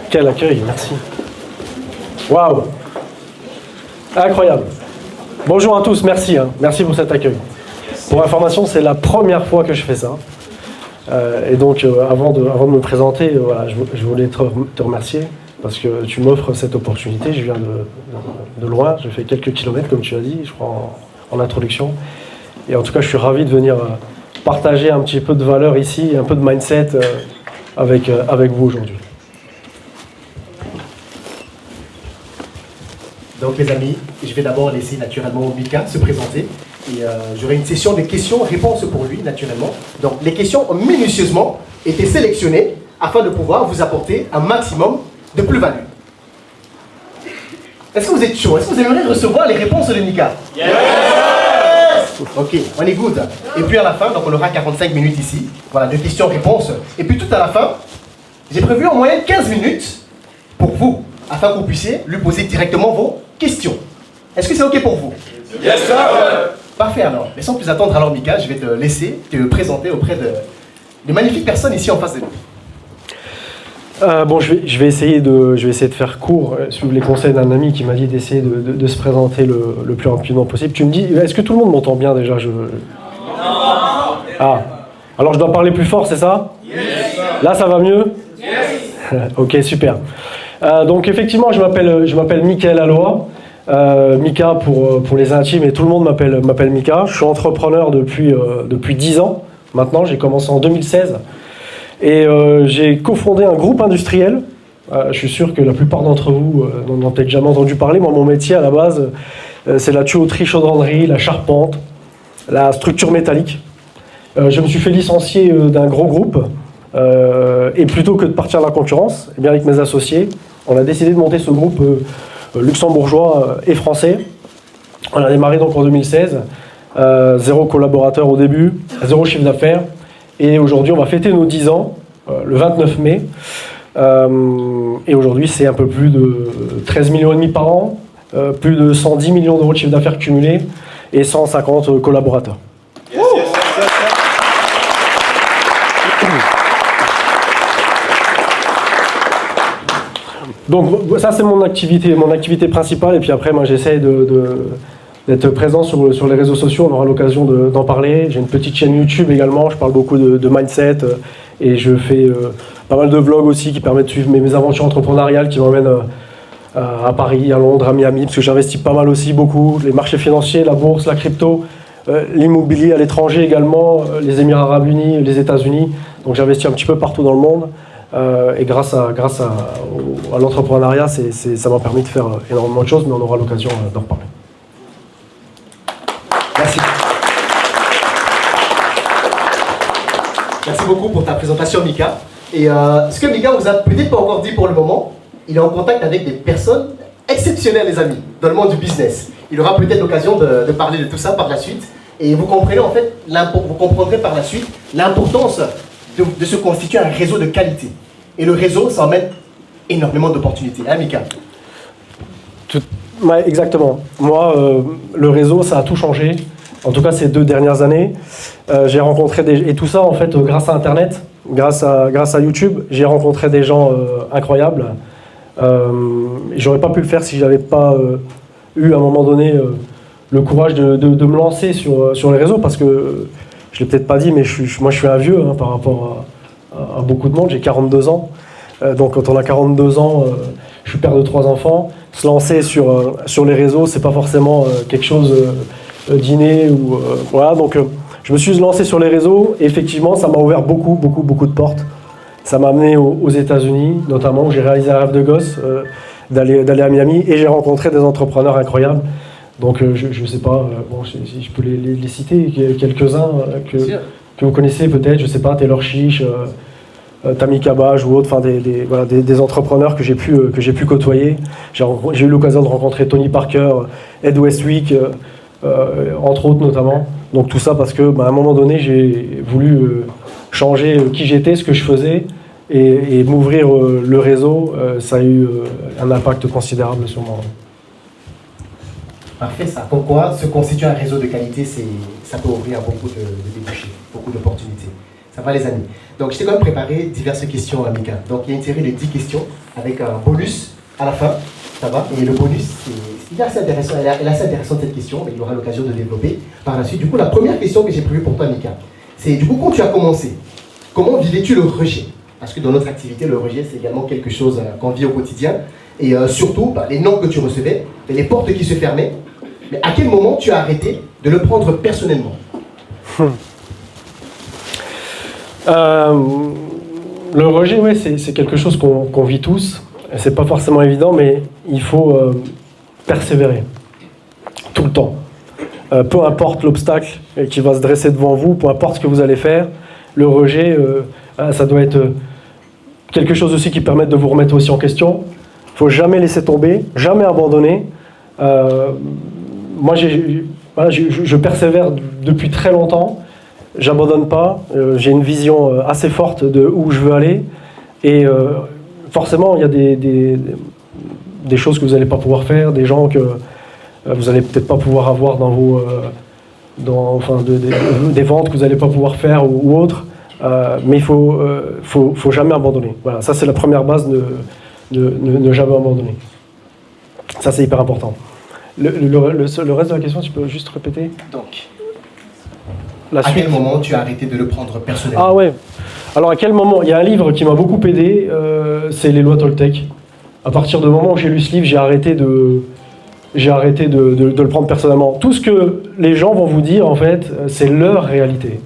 Quel accueil, merci. Waouh! Incroyable. Bonjour à tous, merci. Merci pour cet accueil. Pour information, c'est la première fois que je fais ça. Et donc, avant de me présenter, voilà, je voulais te remercier parce que tu m'offres cette opportunité. Je viens de loin, j'ai fait quelques kilomètres, comme tu as dit, je crois, en introduction. Et en tout cas, je suis ravi de venir partager un petit peu de valeur ici, un peu de mindset avec vous aujourd'hui. Donc les amis, je vais d'abord laisser naturellement Mika se présenter. Et j'aurai une session de questions-réponses pour lui, naturellement. Donc les questions ont minutieusement été sélectionnées afin de pouvoir vous apporter un maximum de plus-value. Est-ce que vous êtes chaud? Est-ce que vous aimeriez recevoir les réponses de Mika? Yes! Ok, on est good. Et puis à la fin, donc on aura 45 minutes ici, voilà, de questions-réponses. Et puis tout à la fin, j'ai prévu en moyenne 15 minutes pour vous, afin que vous puissiez lui poser directement vos questions. Est-ce que c'est ok pour vous? Yes, sir! Parfait alors. Mais sans plus attendre, alors Mika, je vais te laisser te présenter auprès de magnifiques personnes ici en face de nous. Bon, je vais essayer de faire court, suivre les conseils d'un ami qui m'a dit d'essayer de se présenter le plus rapidement possible. Tu me dis, est-ce que tout le monde m'entend bien déjà? Ah, alors je dois parler plus fort, c'est ça? Yes. Là, ça va mieux? Yes. Ok, super. Donc effectivement, je m'appelle Mickaël Alloy. Mika pour les intimes, et tout le monde m'appelle Mika. Je suis entrepreneur depuis 10 ans maintenant. J'ai commencé en 2016 et j'ai cofondé un groupe industriel. Je suis sûr que la plupart d'entre vous n'en ont peut-être jamais entendu parler. Moi, mon métier à la base, c'est la tuyauterie, chaudronnerie, la charpente, la structure métallique. Je me suis fait licencier d'un gros groupe et plutôt que de partir à la concurrence, eh bien avec mes associés, on a décidé de monter ce groupe luxembourgeois et français. On a démarré donc en 2016, 0 collaborateur au début, 0 chiffre d'affaires, et aujourd'hui on va fêter nos 10 ans, le 29 mai, et aujourd'hui c'est un peu plus de 13 millions et demi par an, plus de 110 millions d'euros de chiffre d'affaires cumulé, et 150 collaborateurs. Yes, yes, yes, yes. Donc ça c'est mon activité principale, et puis après moi j'essaie d'être présent sur les réseaux sociaux. On aura l'occasion d'en parler. J'ai une petite chaîne YouTube également, je parle beaucoup de mindset, et je fais pas mal de vlogs aussi qui permettent de suivre mes aventures entrepreneuriales qui m'emmènent à Paris, à Londres, à Miami, parce que j'investis pas mal aussi, beaucoup, les marchés financiers, la bourse, la crypto, l'immobilier à l'étranger également, les Émirats Arabes Unis, les États-Unis. Donc j'investis un petit peu partout dans le monde. Et grâce à l'entrepreneuriat, ça m'a permis de faire énormément de choses, mais on aura l'occasion d'en reparler. Merci. Merci beaucoup pour ta présentation, Mika. Et ce que Mika vous a peut-être pas encore dit pour le moment, il est en contact avec des personnes exceptionnelles, les amis, dans le monde du business. Il aura peut-être l'occasion de parler de tout ça par la suite. Et vous comprendrez par la suite l'importance de se constituer un réseau de qualité. Et le réseau, ça emmène énormément d'opportunités. Hein, Mika? Ouais, exactement. Moi, le réseau, ça a tout changé. En tout cas, ces 2 dernières années. J'ai rencontré et tout ça, en fait, grâce à Internet, grâce à YouTube, j'ai rencontré des gens incroyables. J'aurais pas pu le faire si j'avais pas eu, à un moment donné, le courage de me lancer sur les réseaux, parce que je ne l'ai peut-être pas dit, mais moi je suis un vieux par rapport à beaucoup de monde. J'ai 42 ans. Donc quand on a 42 ans, je suis père de 3 enfants. Se lancer sur les réseaux, c'est pas forcément quelque chose d'inné. Voilà, donc je me suis lancé sur les réseaux, et effectivement ça m'a ouvert beaucoup de portes. Ça m'a amené aux États-Unis, notamment, où j'ai réalisé un rêve de gosse d'aller à Miami, et j'ai rencontré des entrepreneurs incroyables. Donc je ne sais pas, bon, si je peux les citer, quelques-uns que vous connaissez peut-être, je ne sais pas, Taylor Chiche, Tammy Cabage ou autres, enfin des entrepreneurs que j'ai pu côtoyer. J'ai eu l'occasion de rencontrer Tony Parker, Ed Westwick, entre autres notamment. Donc tout ça parce que à un moment donné, j'ai voulu changer qui j'étais, ce que je faisais, et m'ouvrir le réseau. Ça a eu un impact considérable sur moi. Parfait, ça. Pourquoi se constituer un réseau de qualité, ça peut ouvrir beaucoup de débouchés, beaucoup d'opportunités. Ça va, les amis? Donc, je t'ai quand même préparé diverses questions, Mika. Donc, il y a une série de 10 questions avec un bonus à la fin. Ça va? Et le bonus, c'est assez intéressant. Elle est assez intéressante cette question, mais il y aura l'occasion de développer par la suite. Du coup, la première question que j'ai prévue pour toi, Mika, c'est du coup, quand tu as commencé, comment vivais-tu le rejet? Parce que dans notre activité, le rejet, c'est également quelque chose qu'on vit au quotidien. Et surtout, les noms que tu recevais, et les portes qui se fermaient. Mais à quel moment tu as arrêté de le prendre personnellement? Le rejet, oui, c'est quelque chose qu'on vit tous. C'est pas forcément évident, mais il faut persévérer tout le temps. Peu importe l'obstacle qui va se dresser devant vous, peu importe ce que vous allez faire, le rejet, ça doit être quelque chose aussi qui permette de vous remettre aussi en question. Il ne faut jamais laisser tomber, jamais abandonner. Moi, je persévère depuis très longtemps. J'abandonne pas. J'ai une vision assez forte de où je veux aller. Et forcément, il y a des choses que vous n'allez pas pouvoir faire, des gens que vous n'allez peut-être pas pouvoir avoir dans vos... des ventes que vous n'allez pas pouvoir faire ou autres. Mais il faut jamais abandonner. Voilà, ça c'est la première base, ne jamais abandonner. Ça c'est hyper important. Le reste de la question, tu peux juste répéter? Donc, la à suite. quel moment tu as arrêté de le prendre personnellement? Ah ouais. Alors à quel moment? Il y a un livre qui m'a beaucoup aidé, c'est Les lois Toltec. À partir du moment où j'ai lu ce livre, j'ai arrêté de le prendre personnellement. Tout ce que les gens vont vous dire, en fait, c'est leur réalité.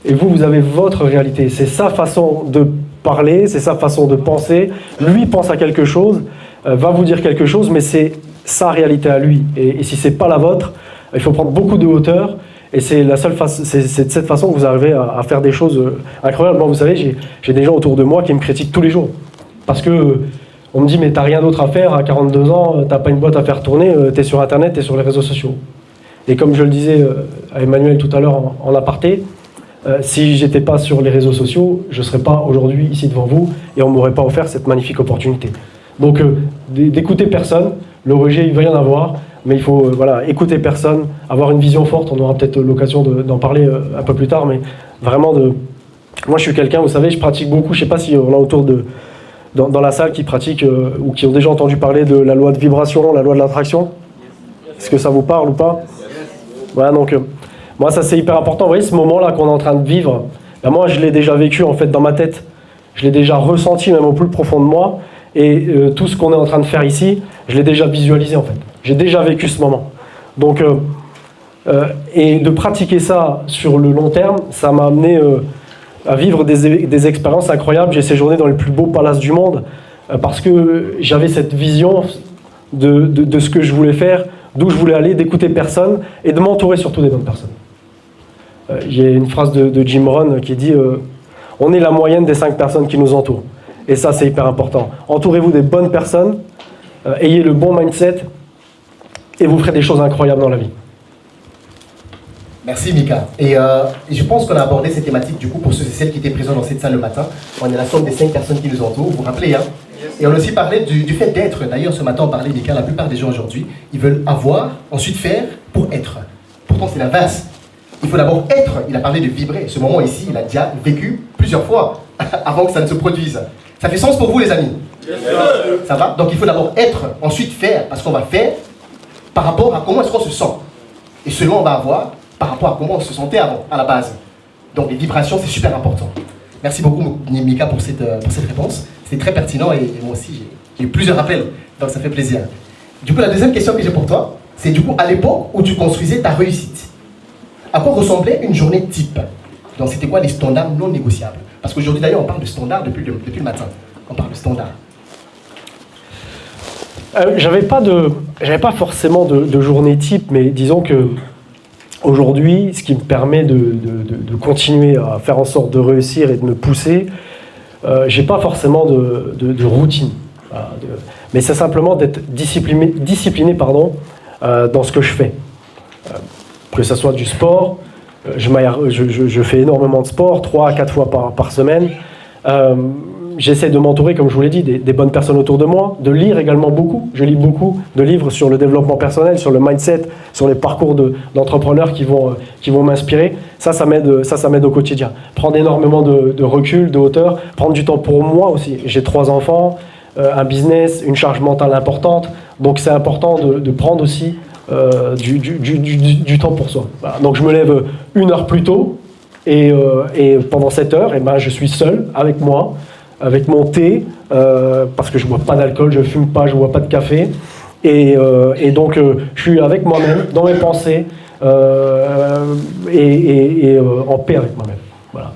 Et vous avez votre réalité. C'est sa façon de parler, c'est sa façon de penser. Lui pense à quelque chose, va vous dire quelque chose, mais c'est sa réalité à lui. Et si c'est pas la vôtre, il faut prendre beaucoup de hauteur. Et c'est la seule c'est de cette façon que vous arrivez à faire des choses incroyables. Moi, vous savez, j'ai des gens autour de moi qui me critiquent tous les jours. Parce que on me dit, mais t'as rien d'autre à faire, à 42 ans, t'as pas une boîte à faire tourner, t'es sur Internet, t'es sur les réseaux sociaux. Et comme je le disais à Emmanuel tout à l'heure en aparté, si j'étais pas sur les réseaux sociaux, je serais pas aujourd'hui ici devant vous et on m'aurait pas offert cette magnifique opportunité. Donc d'écouter personne, le rejet il va y en avoir, mais il faut écouter personne, avoir une vision forte. On aura peut-être l'occasion d'en parler un peu plus tard, mais vraiment moi je suis quelqu'un, vous savez, je pratique beaucoup, je sais pas si on a autour dans la salle qui pratiquent ou qui ont déjà entendu parler de la loi de vibration, la loi de l'attraction. Est-ce que ça vous parle ou pas? Voilà, donc moi ça c'est hyper important. Vous voyez ce moment-là qu'on est en train de vivre, ben, moi je l'ai déjà vécu en fait dans ma tête. Je l'ai déjà ressenti même au plus profond de moi. Et tout ce qu'on est en train de faire ici, je l'ai déjà visualisé en fait. J'ai déjà vécu ce moment. Donc, et de pratiquer ça sur le long terme, ça m'a amené à vivre des expériences incroyables. J'ai séjourné dans les plus beaux palaces du monde parce que j'avais cette vision de ce que je voulais faire, d'où je voulais aller, d'écouter personne et de m'entourer surtout des bonnes personnes. Il y a une phrase de Jim Rohn qui dit on est la moyenne des 5 personnes qui nous entourent. Et ça, c'est hyper important. Entourez-vous des bonnes personnes, ayez le bon mindset, et vous ferez des choses incroyables dans la vie. Merci Mika. Et je pense qu'on a abordé cette thématique du coup pour ceux et celles qui étaient présents dans cette salle le matin. On est la somme des 5 personnes qui nous entourent, vous vous rappelez, hein? Et on a aussi parlé du fait d'être. D'ailleurs, ce matin, on parlait, Mika, la plupart des gens aujourd'hui, ils veulent avoir, ensuite faire pour être. Pourtant, c'est l'inverse. Il faut d'abord être. Il a parlé de vibrer. Ce moment ici, il a déjà vécu plusieurs fois avant que ça ne se produise. Ça fait sens pour vous, les amis? Ça va? Donc, il faut d'abord être, ensuite faire. Parce qu'on va faire par rapport à comment est-ce qu'on se sent. Et seulement, on va avoir par rapport à comment on se sentait avant, à la base. Donc, les vibrations, c'est super important. Merci beaucoup, Mika, pour cette réponse. C'était très pertinent et moi aussi, j'ai eu plusieurs appels. Donc, ça fait plaisir. Du coup, la deuxième question que j'ai pour toi, c'est du coup, à l'époque où tu construisais ta réussite, à quoi ressemblait une journée type? Donc, c'était quoi les standards non négociables? Parce qu'aujourd'hui, d'ailleurs, on parle de standards depuis le matin. On parle de standards. J'avais pas forcément de journée type, mais disons que aujourd'hui, ce qui me permet de continuer à faire en sorte de réussir et de me pousser, j'ai pas forcément de routine. Mais c'est simplement d'être discipliné dans ce que je fais. Que ce soit du sport, je fais énormément de sport, 3 à 4 fois par semaine. J'essaie de m'entourer, comme je vous l'ai dit, des bonnes personnes autour de moi, de lire également beaucoup. Je lis beaucoup de livres sur le développement personnel, sur le mindset, sur les parcours d'entrepreneurs qui vont m'inspirer. Ça m'aide au quotidien. Prendre énormément de recul, de hauteur, prendre du temps pour moi aussi. J'ai 3 enfants, un business, une charge mentale importante. Donc c'est important de prendre aussi du temps pour soi. Voilà. Donc je me lève 1 heure plus tôt et pendant 7 heures, et ben, je suis seul avec moi, avec mon thé, parce que je ne bois pas d'alcool, je ne fume pas, je ne bois pas de café. Et donc je suis avec moi-même, dans mes pensées, en paix avec moi-même. Voilà.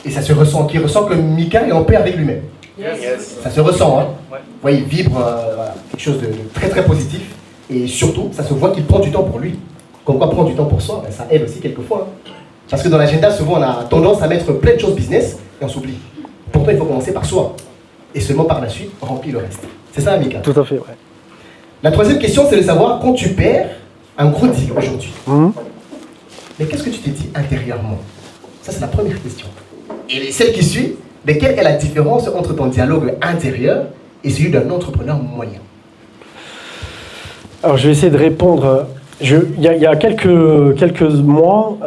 Et ça se ressent, qui ressent que Mika est en paix avec lui-même. Yes. Ça se ressent, hein. Ouais. Vous voyez, il vibre voilà, quelque chose de très très positif. Et surtout, ça se voit qu'il prend du temps pour lui. Comme quoi, prendre du temps pour soi, ben, ça aide aussi quelquefois. Hein. Parce que dans l'agenda, souvent, on a tendance à mettre plein de choses business et on s'oublie. Pourtant, il faut commencer par soi. Et seulement par la suite, on remplit le reste. C'est ça, Mika? Tout à fait, ouais. La troisième question, c'est de savoir, quand tu perds un gros deal aujourd'hui, mais qu'est-ce que tu t'es dit intérieurement? Ça, c'est la première question. Et celle qui suit, mais quelle est la différence entre ton dialogue intérieur et celui d'un entrepreneur moyen? Alors je vais essayer de répondre. Il y a quelques mois,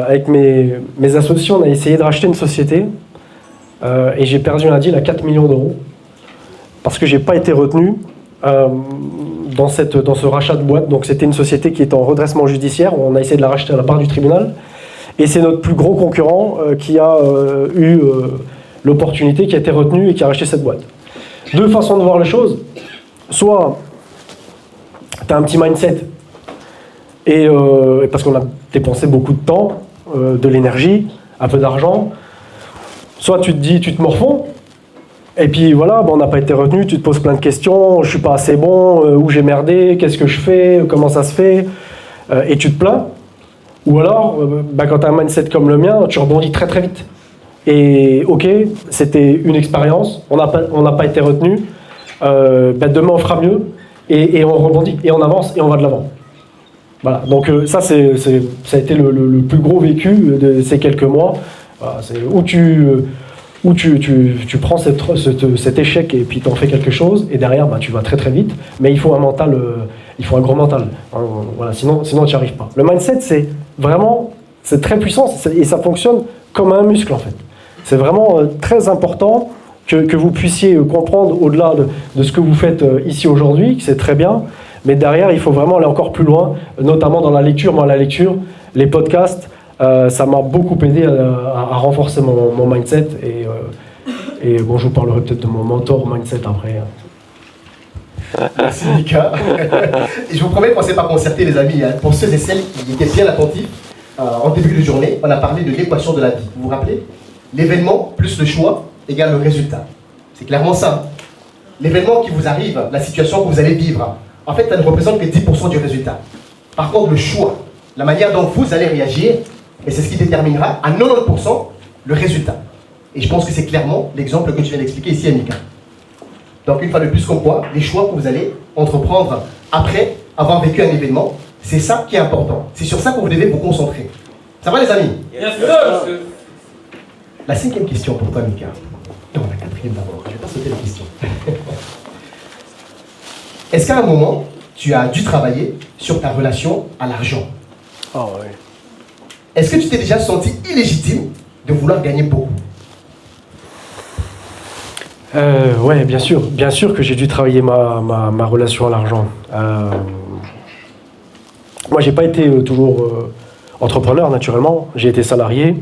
avec mes associés, on a essayé de racheter une société et j'ai perdu un deal à 4 millions d'euros parce que j'ai pas été retenu dans ce rachat de boîte. Donc c'était une société qui est en redressement judiciaire. On a essayé de la racheter à la part du tribunal et c'est notre plus gros concurrent qui a eu l'opportunité, qui a été retenu et qui a racheté cette boîte. Deux façons de voir les choses. Soit tu as un petit mindset, et parce qu'on a dépensé beaucoup de temps, de l'énergie, un peu d'argent. Soit tu te dis, tu te morfonds, et puis voilà, on n'a pas été retenu, tu te poses plein de questions, je suis pas assez bon, où j'ai merdé, qu'est-ce que je fais, comment ça se fait, et tu te plains. Ou alors, quand tu as un mindset comme le mien, tu rebondis très très vite. Et ok, c'était une expérience, on n'a pas été retenu, demain on fera mieux, et on rebondit, et on avance, et on va de l'avant. Voilà, donc ça a été le plus gros vécu de ces quelques mois. Voilà, c'est où tu prends cet échec et puis tu en fais quelque chose, et derrière tu vas très très vite, mais il faut un mental, il faut un gros mental. Voilà, sinon tu n'y arrives pas. Le mindset, c'est très puissant, et ça fonctionne comme un muscle en fait. C'est vraiment très important que vous puissiez comprendre au-delà de ce que vous faites ici aujourd'hui, que c'est très bien, mais derrière, il faut vraiment aller encore plus loin, notamment dans la lecture. Moi, la lecture, les podcasts, ça m'a beaucoup aidé à renforcer mon mindset, et bon, je vous parlerai peut-être de mon mentor mindset après. Merci Mika. Et je vous promets qu'on ne s'est pas concerté, les amis. Hein. Pour ceux et celles qui étaient bien attentifs, en début de journée, on a parlé de l'équation de la vie. Vous vous rappelez? L'événement plus le choix égale le résultat. C'est clairement ça. L'événement qui vous arrive, la situation que vous allez vivre, en fait, ça ne représente que 10% du résultat. Par contre, le choix, la manière dont vous allez réagir, et c'est ce qui déterminera à 90% le résultat. Et je pense que c'est clairement l'exemple que tu viens d'expliquer ici, Mika. Donc, une fois de plus, comme quoi, les choix que vous allez entreprendre après avoir vécu un événement, c'est ça qui est important. C'est sur ça que vous devez vous concentrer. Ça va, les amis? Yes, sir. La cinquième question pour toi, Mika. Non, la quatrième d'abord. Je ne vais pas sauter la question. Est-ce qu'à un moment, tu as dû travailler sur ta relation à l'argent? Ah ouais. Est-ce que tu t'es déjà senti illégitime de vouloir gagner beaucoup? Ouais, bien sûr que j'ai dû travailler ma relation à l'argent. Moi, j'ai pas été toujours entrepreneur, naturellement. J'ai été salarié.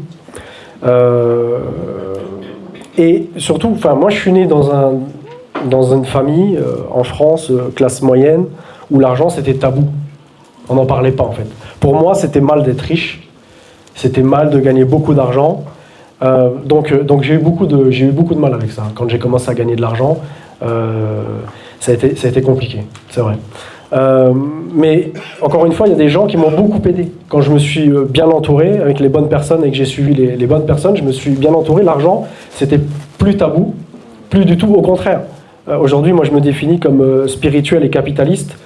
Et surtout, moi, je suis né dans une famille en France, classe moyenne, où l'argent, c'était tabou. On n'en parlait pas, en fait. Pour moi, c'était mal d'être riche. C'était mal de gagner beaucoup d'argent. Donc j'ai eu beaucoup de mal avec ça. Quand j'ai commencé à gagner de l'argent, ça a été compliqué, c'est vrai. Mais encore une fois, il y a des gens qui m'ont beaucoup aidé. Quand je me suis bien entouré avec les bonnes personnes et que j'ai suivi les bonnes personnes, je me suis bien entouré. L'argent, c'était plus tabou, plus du tout, au contraire. Aujourd'hui, moi, je me définis comme spirituel et capitaliste.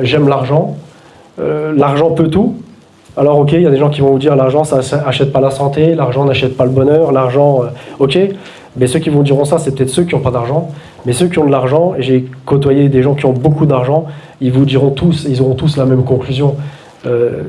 J'aime l'argent. L'argent peut tout. Alors ok, il y a des gens qui vont vous dire l'argent ça achète pas la santé, l'argent n'achète pas le bonheur, l'argent ok, mais ceux qui vous diront ça, c'est peut-être ceux qui n'ont pas d'argent, mais ceux qui ont de l'argent, et j'ai côtoyé des gens qui ont beaucoup d'argent, ils auront tous la même conclusion.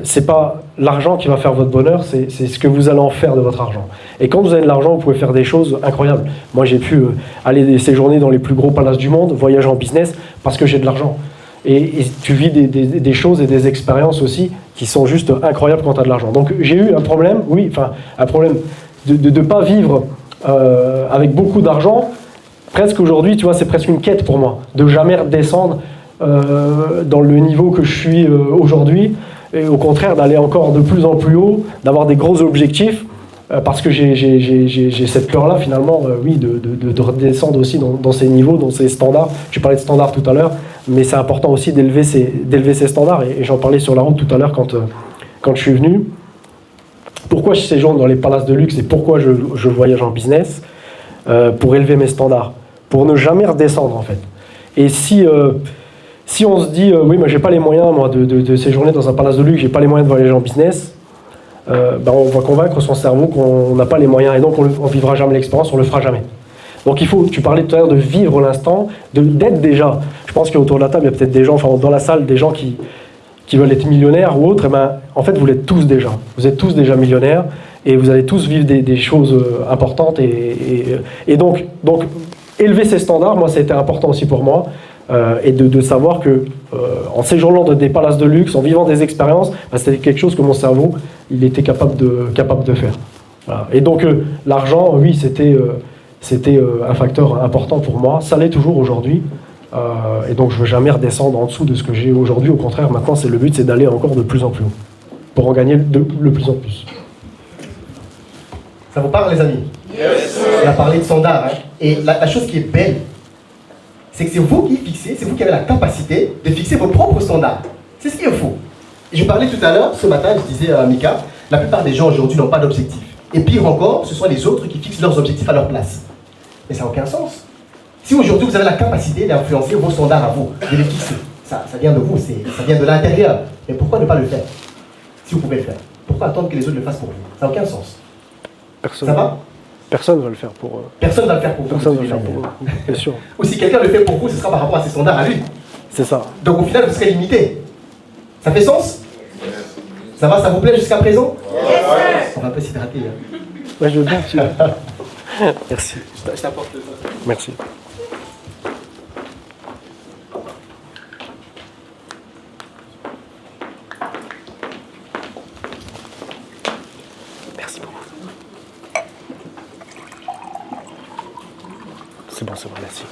C'est pas l'argent qui va faire votre bonheur, c'est ce que vous allez en faire de votre argent. Et quand vous avez de l'argent, vous pouvez faire des choses incroyables. Moi, j'ai pu aller séjourner dans les plus gros palaces du monde, voyager en business, parce que j'ai de l'argent. Et tu vis des choses et des expériences aussi qui sont juste incroyables quand tu as de l'argent. Donc j'ai eu un problème, un problème de ne pas vivre avec beaucoup d'argent. Presque aujourd'hui, tu vois, c'est presque une quête pour moi, de jamais redescendre dans le niveau que je suis aujourd'hui, et au contraire d'aller encore de plus en plus haut, d'avoir des gros objectifs, parce que j'ai cette peur-là finalement, de redescendre aussi dans ces niveaux, dans ces standards. Je parlais de standards tout à l'heure, mais c'est important aussi d'élever ces standards, et j'en parlais sur la route tout à l'heure quand je suis venu. Pourquoi je séjourne dans les palaces de luxe et pourquoi je voyage en business? Pour élever mes standards, pour ne jamais redescendre en fait. Et si on se dit, oui, mais j'ai pas les moyens moi de séjourner dans un palace de luxe, j'ai pas les moyens de voyager en business, on va convaincre son cerveau qu'on n'a pas les moyens, et donc on vivra jamais l'expérience, on le fera jamais. Donc il faut, tu parlais tout à l'heure de vivre l'instant, d'être déjà. Je pense qu'autour de la table, il y a peut-être des gens, enfin dans la salle, des gens qui veulent être millionnaires ou autres, en fait vous l'êtes tous déjà. Vous êtes tous déjà millionnaires, et vous allez tous vivre des choses importantes, et donc élever ces standards, moi ça a été important aussi pour moi, et de savoir que en séjournant dans des palaces de luxe, en vivant des expériences, c'était quelque chose que mon cerveau il était capable de faire. Voilà. Et donc l'argent, oui, c'était un facteur important pour moi, ça l'est toujours aujourd'hui, et donc je ne veux jamais redescendre en dessous de ce que j'ai aujourd'hui. Au contraire, maintenant le but c'est d'aller encore de plus en plus haut, pour en gagner le plus en plus. Ça vous parle, les amis? Yes. On a parlé de standards. Hein. Et la chose qui est belle, c'est que c'est vous qui fixez, c'est vous qui avez la capacité de fixer vos propres standards. C'est ce qu'il faut. Et je parlais tout à l'heure, ce matin, je disais à Mika, la plupart des gens aujourd'hui n'ont pas d'objectif. Et pire encore, ce sont les autres qui fixent leurs objectifs à leur place. Mais ça n'a aucun sens. Si aujourd'hui vous avez la capacité d'influencer vos standards à vous, de les fixer, ça vient de vous, ça vient de l'intérieur. Mais pourquoi ne pas le faire? Si vous pouvez le faire. Pourquoi attendre que les autres le fassent pour vous? Ça n'a aucun sens. Personne. Ça va? Personne ne va le faire pour Personne ne va le faire pour vous. Personne ne va le faire pour vous, bien sûr. Ou si quelqu'un le fait pour vous, ce sera par rapport à ses standards à lui. C'est ça. Donc au final, vous serez limité. Ça fait sens? Ça va, ça vous plaît jusqu'à présent? Yes. On va un peu s'hydrater. Hein. Ouais, je veux bien, tu vois. Merci. Je t'apporte ça. Merci. Merci beaucoup. C'est bon, merci.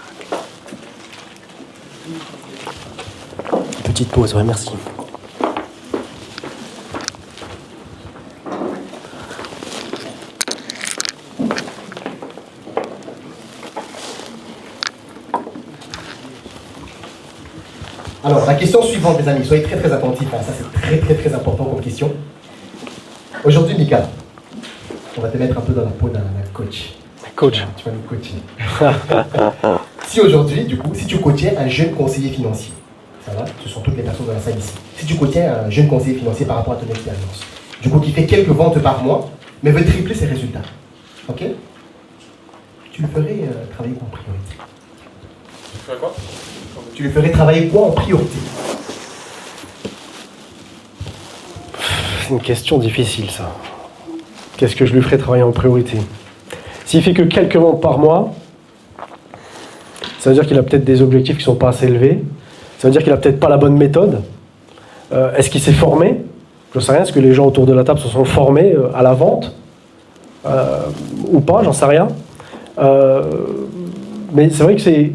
Petite pause, ouais, merci. Alors, la question suivante, les amis, soyez très très attentifs. Hein. Ça, c'est très très très important comme question. Aujourd'hui, Mika, on va te mettre un peu dans la peau d'un coach. Coach. Tu vas nous coacher. Si aujourd'hui, du coup, si tu coachais un jeune conseiller financier, ça va, ce sont toutes les personnes dans la salle ici. Si tu coachais un jeune conseiller financier par rapport à ton expérience, du coup, qui fait quelques ventes par mois, mais veut tripler ses résultats, ok? Tu le ferais travailler quoi en priorité? Tu ferais quoi? Tu le ferais travailler quoi en priorité? C'est une question difficile, ça. Qu'est-ce que je lui ferais travailler en priorité? S'il fait que quelques ventes par mois, ça veut dire qu'il a peut-être des objectifs qui ne sont pas assez élevés. Ça veut dire qu'il n'a peut-être pas la bonne méthode. Est-ce qu'il s'est formé? Je ne sais rien. Est-ce que les gens autour de la table se sont formés à la vente ou pas? J'en sais rien. Mais c'est vrai que c'est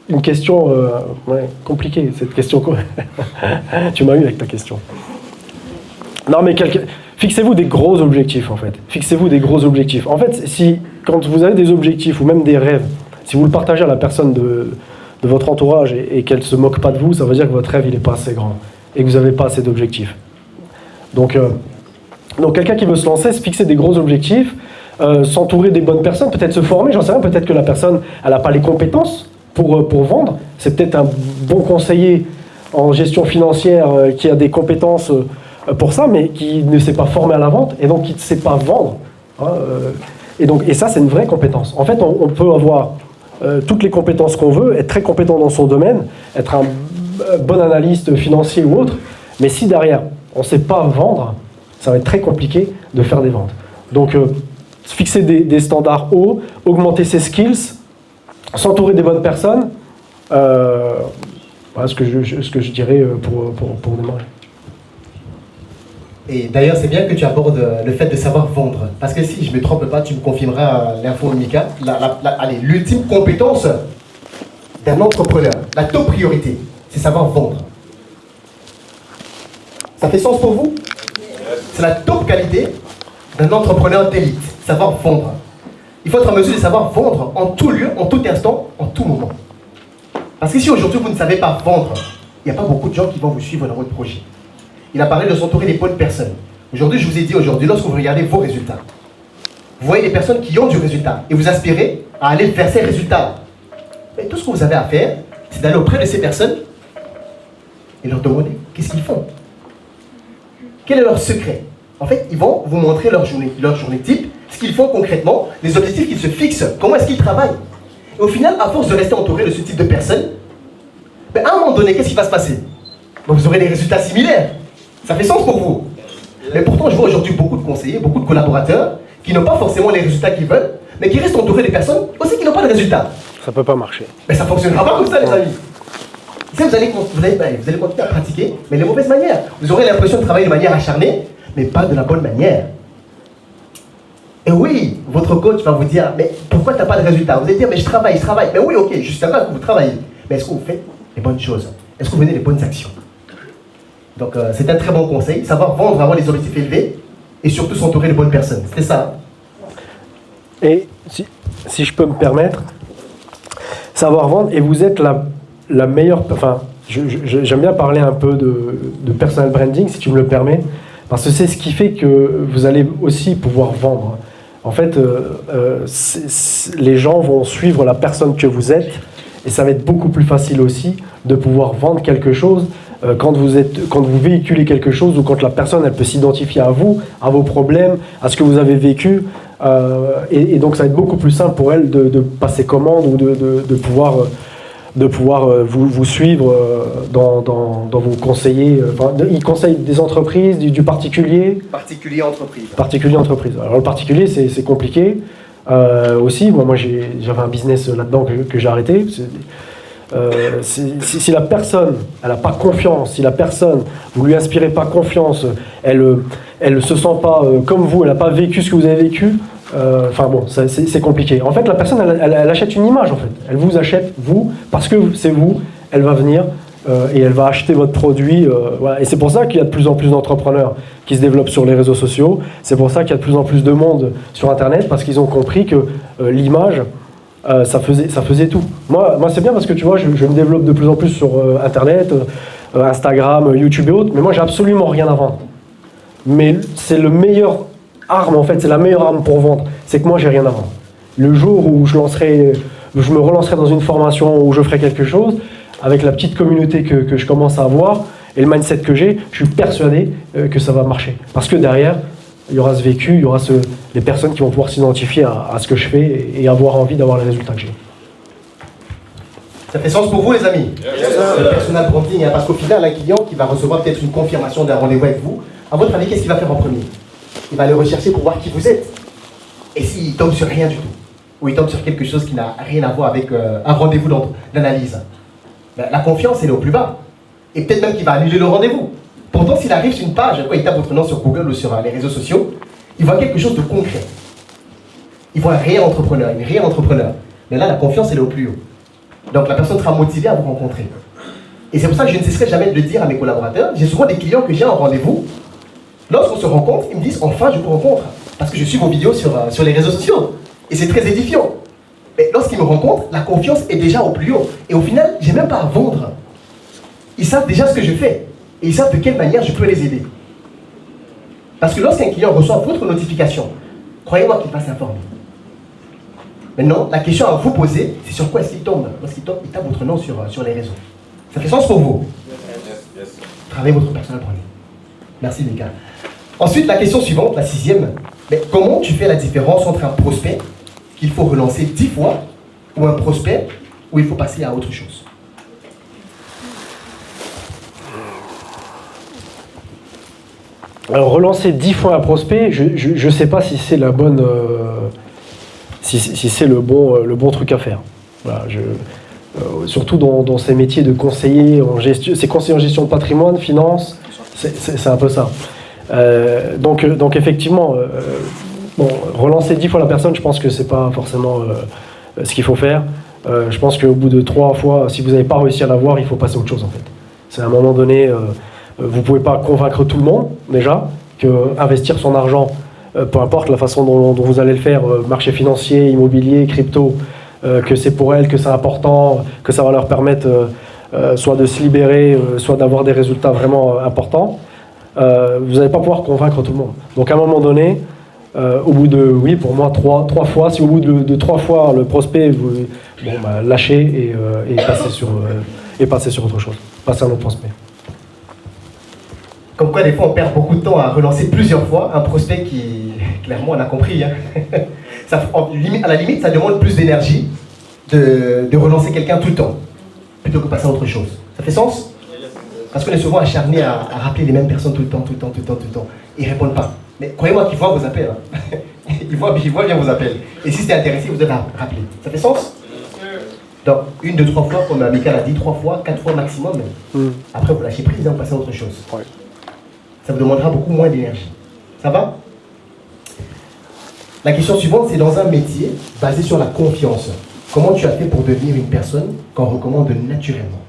une question compliquée, cette question. Tu m'as eu avec ta question. Non, mais fixez-vous des gros objectifs, en fait. Fixez-vous des gros objectifs. En fait, quand vous avez des objectifs ou même des rêves, si vous le partagez à la personne de votre entourage et qu'elle ne se moque pas de vous, ça veut dire que votre rêve, il n'est pas assez grand et que vous n'avez pas assez d'objectifs. Donc quelqu'un qui veut se lancer, se fixer des gros objectifs, s'entourer des bonnes personnes, peut-être se former, j'en sais rien, peut-être que la personne, elle n'a pas les compétences pour vendre. C'est peut-être un bon conseiller en gestion financière qui a des compétences pour ça, mais qui ne s'est pas formé à la vente et donc qui ne sait pas vendre. Hein, et ça, c'est une vraie compétence. En fait, on peut avoir toutes les compétences qu'on veut, être très compétent dans son domaine, être un bon analyste financier ou autre, mais si derrière, on ne sait pas vendre, ça va être très compliqué de faire des ventes. Donc, fixer des standards hauts, augmenter ses skills, s'entourer des bonnes personnes, voilà ce que je dirais pour démarrer. Et d'ailleurs, c'est bien que tu abordes le fait de savoir vendre. Parce que si je ne me trompe pas, tu me confirmeras l'info, Mika, l'ultime compétence d'un entrepreneur, la top priorité, c'est savoir vendre. Ça fait sens pour vous? C'est la top qualité d'un entrepreneur d'élite, savoir vendre. Il faut être en mesure de savoir vendre en tout lieu, en tout instant, en tout moment. Parce que si aujourd'hui vous ne savez pas vendre, il n'y a pas beaucoup de gens qui vont vous suivre dans votre projet. Il a parlé de s'entourer des bonnes personnes. Aujourd'hui, je vous ai dit lorsque vous regardez vos résultats, vous voyez des personnes qui ont du résultat et vous aspirez à aller vers ces résultats. Mais tout ce que vous avez à faire, c'est d'aller auprès de ces personnes et leur demander qu'est-ce qu'ils font. Quel est leur secret? En fait, ils vont vous montrer leur journée type, ce qu'ils font concrètement, les objectifs qu'ils se fixent, comment est-ce qu'ils travaillent. Et au final, à force de rester entouré de ce type de personnes, à un moment donné, qu'est-ce qui va se passer? Vous aurez des résultats similaires. Ça fait sens pour vous. Mais pourtant, je vois aujourd'hui beaucoup de conseillers, beaucoup de collaborateurs qui n'ont pas forcément les résultats qu'ils veulent, mais qui restent entourés des personnes aussi qui n'ont pas de résultats. Ça peut pas marcher. Mais ça ne fonctionnera pas comme ça, les amis. Si vous allez continuer à pratiquer, mais les mauvaises manières. Vous aurez l'impression de travailler de manière acharnée, mais pas de la bonne manière. Et oui, votre coach va vous dire, mais pourquoi tu n'as pas de résultats? Vous allez dire, mais je travaille. Mais oui, ok, je suis d'accord que vous travaillez. Mais est-ce que vous faites les bonnes choses? Est-ce que vous menez les bonnes actions? Donc c'est un très bon conseil, savoir vendre, avoir des objectifs élevés, et surtout s'entourer de bonnes personnes. C'était ça. Et si je peux me permettre, savoir vendre, et vous êtes la meilleure... Enfin, j'aime bien parler un peu de personal branding, si tu me le permets, parce que c'est ce qui fait que vous allez aussi pouvoir vendre. En fait, les gens vont suivre la personne que vous êtes, et ça va être beaucoup plus facile aussi de pouvoir vendre quelque chose quand vous véhiculez quelque chose, ou quand la personne elle peut s'identifier à vous, à vos problèmes, à ce que vous avez vécu, et donc ça va être beaucoup plus simple pour elle de passer commande, ou de pouvoir vous suivre dans vos conseillers. Il conseille des entreprises, du particulier. Particulier entreprise. Particulier entreprise. Alors le particulier c'est compliqué aussi. Moi j'avais un business là-dedans que j'ai arrêté. Si la personne elle n'a pas confiance, si la personne vous lui inspirez pas confiance, elle se sent pas comme vous, elle n'a pas vécu ce que vous avez vécu, c'est compliqué. En fait la personne elle achète une image en fait, elle vous achète vous parce que c'est vous, elle va venir et elle va acheter votre produit, voilà. Et c'est pour ça qu'il y a de plus en plus d'entrepreneurs qui se développent sur les réseaux sociaux, c'est pour ça qu'il y a de plus en plus de monde sur internet, parce qu'ils ont compris que l'image ça faisait tout. Moi c'est bien parce que tu vois, je me développe de plus en plus sur internet, Instagram, YouTube et autres, mais moi j'ai absolument rien à vendre. Mais c'est le meilleur arme en fait, c'est la meilleure arme pour vendre, c'est que moi j'ai rien à vendre. Le jour où je me relancerai dans une formation, où je ferai quelque chose, avec la petite communauté que je commence à avoir, et le mindset que j'ai, je suis persuadé que ça va marcher. Parce que derrière, il y aura ce vécu, il y aura les personnes qui vont pouvoir s'identifier à ce que je fais et avoir envie d'avoir les résultats que j'ai. Ça fait sens pour vous, les amis? Le personal branding, parce qu'au final, un client qui va recevoir peut-être une confirmation d'un rendez-vous avec vous, à votre avis, qu'est-ce qu'il va faire en premier? Il va aller rechercher pour voir qui vous êtes. Et s'il tombe sur rien du tout, ou il tombe sur quelque chose qui n'a rien à voir avec un rendez-vous d'analyse, la confiance, elle est au plus bas. Et peut-être même qu'il va annuler le rendez-vous. Pourtant, s'il arrive sur une page, quand il tape votre nom sur Google ou sur les réseaux sociaux, il voit quelque chose de concret. Il voit un réel entrepreneur, une réelle entrepreneur. Mais là, la confiance, elle est au plus haut. Donc la personne sera motivée à vous rencontrer. Et c'est pour ça que je ne cesserai jamais de le dire à mes collaborateurs. J'ai souvent des clients que j'ai en rendez-vous. Lorsqu'on se rencontre, ils me disent, enfin, je vous rencontre. Parce que je suis vos vidéos sur les réseaux sociaux. Et c'est très édifiant. Mais lorsqu'ils me rencontrent, la confiance est déjà au plus haut. Et au final, j'ai même pas à vendre. Ils savent déjà ce que je fais. Et ils savent de quelle manière je peux les aider. Parce que lorsqu'un client reçoit votre notification, croyez-moi qu'il va s'informer. Maintenant, la question à vous poser, c'est sur quoi est-ce qu'il tombe? Lorsqu'il tombe, il tape votre nom sur les réseaux. Ça fait sens pour vous? Travaillez votre personnel branding. Merci, Mika. Ensuite, la question suivante, la 6e. Mais comment tu fais la différence entre un prospect qu'il faut relancer 10 fois ou un prospect où il faut passer à autre chose? Alors, relancer 10 fois un prospect, je ne sais pas si c'est la bonne, si c'est le bon truc à faire. Voilà, surtout dans ces métiers de conseiller en gestion, c'est conseiller en gestion de patrimoine, finance, c'est un peu ça. Donc effectivement, relancer 10 fois la personne, je pense que c'est pas forcément ce qu'il faut faire. Je pense qu'au bout de 3 fois, si vous n'avez pas réussi à l'avoir, il faut passer à autre chose en fait. C'est à un moment donné, vous ne pouvez pas convaincre tout le monde déjà que investir son argent, peu importe la façon dont vous allez le faire, marché financier, immobilier, crypto, que c'est pour elles, que c'est important, que ça va leur permettre soit de se libérer, soit d'avoir des résultats vraiment importants. Vous n'allez pas pouvoir convaincre tout le monde. Donc à un moment donné, au bout de, oui, pour moi, 3 fois, si au bout de 3 fois le prospect, lâchez et passez sur autre chose. Passez à un autre prospect. Comme quoi, des fois, on perd beaucoup de temps à relancer plusieurs fois un prospect qui, clairement, on a compris. Hein. À la limite, ça demande plus d'énergie de relancer quelqu'un tout le temps, plutôt que passer à autre chose. Ça fait sens? Parce qu'on est souvent acharné à rappeler les mêmes personnes tout le temps. Ils ne répondent pas. Mais croyez-moi qu'ils voient vos appels. Hein. ils voient bien vos appels. Et si c'est intéressé, vous êtes rappelé. Ça fait sens? Donc, 1, 2, 3 fois, comme Michael a dit, 3 fois, 4 fois maximum. Après, vous lâchez prise et vous passez à autre chose. Ouais. Ça vous demandera beaucoup moins d'énergie. Ça va? La question suivante, c'est dans un métier basé sur la confiance. Comment tu as fait pour devenir une personne qu'on recommande naturellement?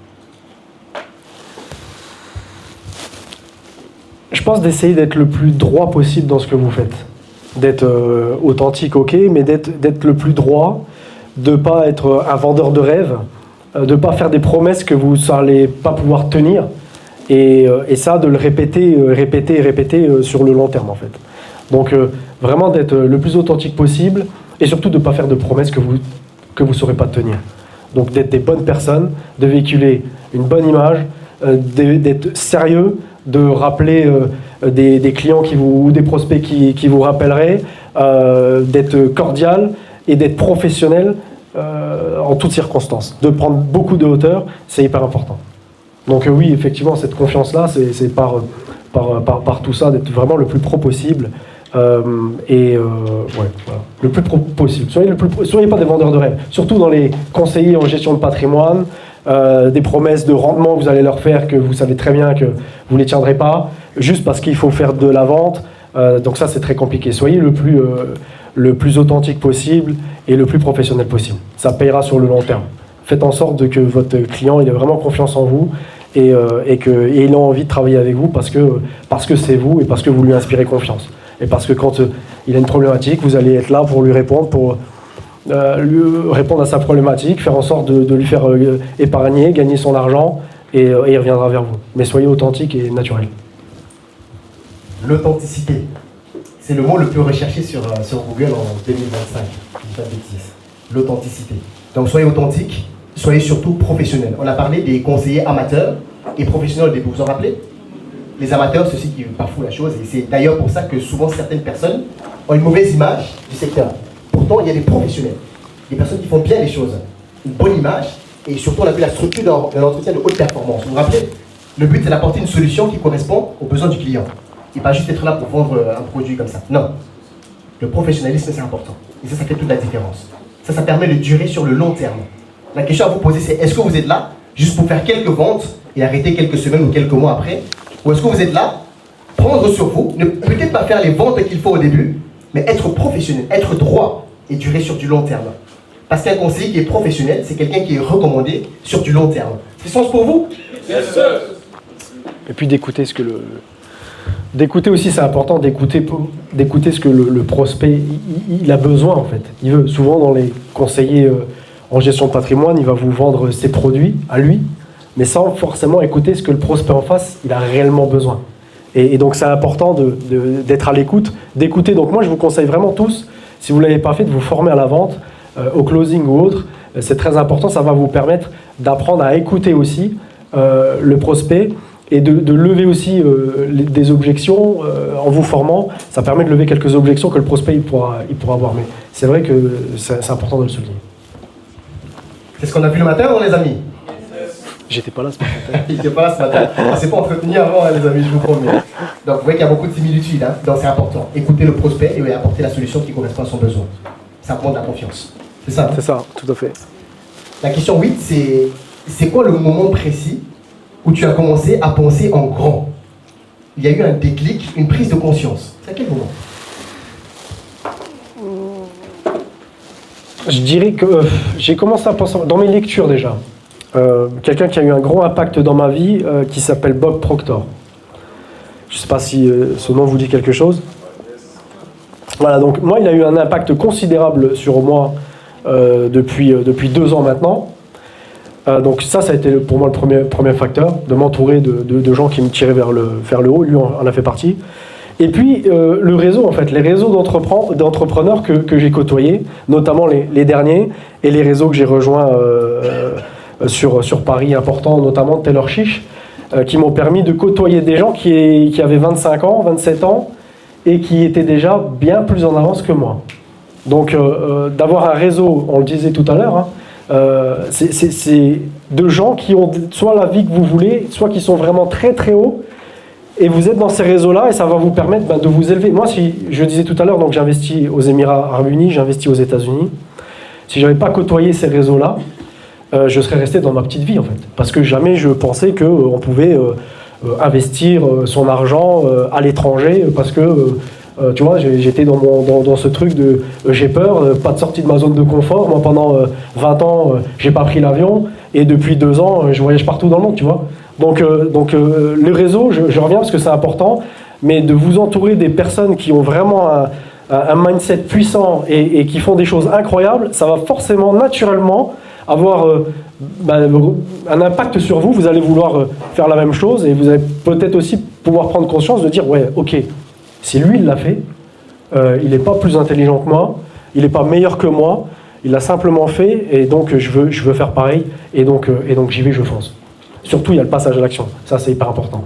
Je pense d'essayer d'être le plus droit possible dans ce que vous faites. D'être authentique, ok, mais d'être le plus droit, de ne pas être un vendeur de rêves, de ne pas faire des promesses que vous n'allez pas pouvoir tenir, et ça, de le répéter sur le long terme, en fait. Donc, vraiment d'être le plus authentique possible, et surtout de ne pas faire de promesses que vous ne saurez pas tenir. Donc, d'être des bonnes personnes, de véhiculer une bonne image, d'être sérieux, de rappeler des clients ou des prospects qui vous rappelleraient, d'être cordial et d'être professionnel en toutes circonstances. De prendre beaucoup de hauteur, c'est hyper important. Donc oui, effectivement, cette confiance-là, c'est par tout ça, d'être vraiment le plus pro possible. Voilà. Le plus pro possible. Soyez pas des vendeurs de rêve. Surtout dans les conseillers en gestion de patrimoine, des promesses de rendement que vous allez leur faire que vous savez très bien que vous ne les tiendrez pas, juste parce qu'il faut faire de la vente. Donc ça, c'est très compliqué. Soyez le plus authentique possible et le plus professionnel possible. Ça payera sur le long terme. Faites en sorte que votre client il ait vraiment confiance en vous et il a envie de travailler avec vous parce que c'est vous et parce que vous lui inspirez confiance. Et parce que quand il a une problématique, vous allez être là pour lui répondre, pour lui répondre à sa problématique, faire en sorte de lui faire épargner, gagner son argent et il reviendra vers vous. Mais soyez authentique et naturel. L'authenticité, c'est le mot le plus recherché sur Google en 2025. Je ne dis pas de bêtises. L'authenticité. Donc soyez authentique, soyez surtout professionnel. On a parlé des conseillers amateurs et professionnels au début, vous vous en rappelez? Les amateurs, c'est ceux qui bafouent la chose, et c'est d'ailleurs pour ça que souvent certaines personnes ont une mauvaise image du secteur. Pourtant, il y a des professionnels, des personnes qui font bien les choses, une bonne image, et surtout on a vu la structure d'un entretien de haute performance. Vous vous rappelez? Le but, c'est d'apporter une solution qui correspond aux besoins du client, et pas juste être là pour vendre un produit comme ça. Non, le professionnalisme, c'est important, et ça fait toute la différence. Ça permet de durer sur le long terme. La question à vous poser, c'est est-ce que vous êtes là juste pour faire quelques ventes et arrêter quelques semaines ou quelques mois après? Ou est-ce que vous êtes là, prendre sur vous, ne peut-être pas faire les ventes qu'il faut au début, mais être professionnel, être droit et durer sur du long terme? Parce qu'un conseiller qui est professionnel, c'est quelqu'un qui est recommandé sur du long terme. C'est sens pour vous? Yes, sir. Et puis d'écouter d'écouter aussi, c'est important d'écouter ce que le prospect il a besoin en fait. Il veut souvent dans les conseillers en gestion de patrimoine, il va vous vendre ses produits à lui, mais sans forcément écouter ce que le prospect en face il a réellement besoin. Et donc c'est important d'être à l'écoute, d'écouter. Donc moi je vous conseille vraiment tous, si vous ne l'avez pas fait, de vous former à la vente, au closing ou autre. C'est très important, ça va vous permettre d'apprendre à écouter aussi le prospect et de lever aussi des objections en vous formant. Ça permet de lever quelques objections que le prospect il pourra avoir. Mais c'est vrai que c'est important de le souligner. C'est ce qu'on a vu le matin, les amis? J'étais pas là ce matin. Il n'était pas là ce matin. On s'est pas entretenu avant, hein, les amis, je vous promets. Donc, vous voyez qu'il y a beaucoup de similitudes, hein. Donc, c'est important. Écouter le prospect et apporter la solution qui correspond à son besoin. Ça demande la confiance. C'est ça, hein? C'est ça, tout à fait. La question 8, c'est quoi le moment précis où tu as commencé à penser en grand? Il y a eu un déclic, une prise de conscience. C'est à quel moment? Je dirais que j'ai commencé à penser dans mes lectures déjà. Quelqu'un qui a eu un gros impact dans ma vie, qui s'appelle Bob Proctor. Je ne sais pas si ce nom vous dit quelque chose. Voilà, donc moi, il a eu un impact considérable sur moi depuis 2 ans maintenant. Donc ça a été pour moi le premier facteur, de m'entourer de gens qui me tiraient vers le haut. Lui en a fait partie. Et puis le réseau, en fait, les réseaux d'entrepreneurs que j'ai côtoyés, notamment les derniers, et les réseaux que j'ai rejoints sur Paris importants, notamment Taylor Chiche, qui m'ont permis de côtoyer des gens qui avaient 25 ans, 27 ans, et qui étaient déjà bien plus en avance que moi. Donc d'avoir un réseau, on le disait tout à l'heure, hein, c'est de gens qui ont soit la vie que vous voulez, soit qui sont vraiment très très hauts, et vous êtes dans ces réseaux-là, et ça va vous permettre de vous élever. Moi, si je disais tout à l'heure, donc j'ai investi aux Émirats Arabes Unis, j'ai investi aux États-Unis. Si je n'avais pas côtoyé ces réseaux-là, je serais resté dans ma petite vie, en fait. Parce que jamais je pensais qu'on pouvait investir son argent à l'étranger, parce que, tu vois, j'étais dans ce truc de j'ai peur, pas de sortie de ma zone de confort. Moi, pendant 20 ans, j'ai pas pris l'avion, et depuis 2 ans, je voyage partout dans le monde, tu vois. Donc le réseau, je reviens parce que c'est important, mais de vous entourer des personnes qui ont vraiment un mindset puissant et qui font des choses incroyables, ça va forcément, naturellement, avoir un impact sur vous. Vous allez vouloir faire la même chose, et vous allez peut-être aussi pouvoir prendre conscience de dire, ouais, ok, si lui il l'a fait, il n'est pas plus intelligent que moi, il n'est pas meilleur que moi, il l'a simplement fait, et donc je veux faire pareil, et donc j'y vais, je fonce. Surtout, il y a le passage à l'action. Ça, c'est hyper important.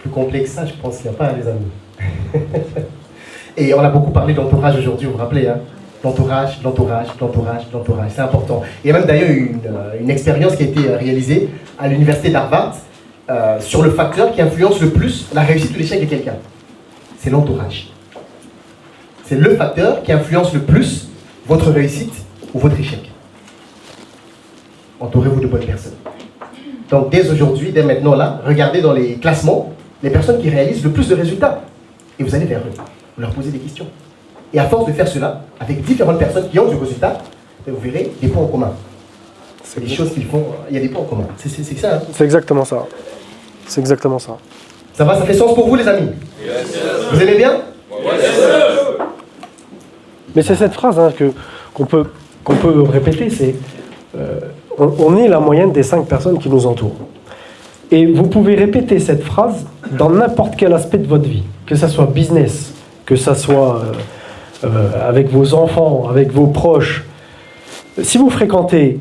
Plus complexe que ça, je pense qu'il n'y a pas, les amis. Et on a beaucoup parlé d'entourage aujourd'hui, vous vous rappelez, hein? L'entourage. C'est important. Il y a même d'ailleurs une expérience qui a été réalisée à l'université d'Harvard sur le facteur qui influence le plus la réussite ou l'échec de quelqu'un. C'est l'entourage. C'est le facteur qui influence le plus votre réussite ou votre échec. Entourez-vous de bonnes personnes. Donc dès aujourd'hui, dès maintenant là, regardez dans les classements les personnes qui réalisent le plus de résultats. Et vous allez vers eux, vous leur posez des questions. Et à force de faire cela, avec différentes personnes qui ont du résultat, vous verrez des points en commun. C'est des choses qu'ils font, il y a des points en commun. C'est ça, hein? C'est exactement ça. C'est exactement ça. Ça va, ça fait sens pour vous, les amis? Yes. Vous aimez bien? Yes. Mais c'est cette phrase, hein, qu'on peut répéter, c'est on est la moyenne des 5 personnes qui nous entourent. Et vous pouvez répéter cette phrase dans n'importe quel aspect de votre vie, que ça soit business, que ça soit avec vos enfants, avec vos proches. Si vous fréquentez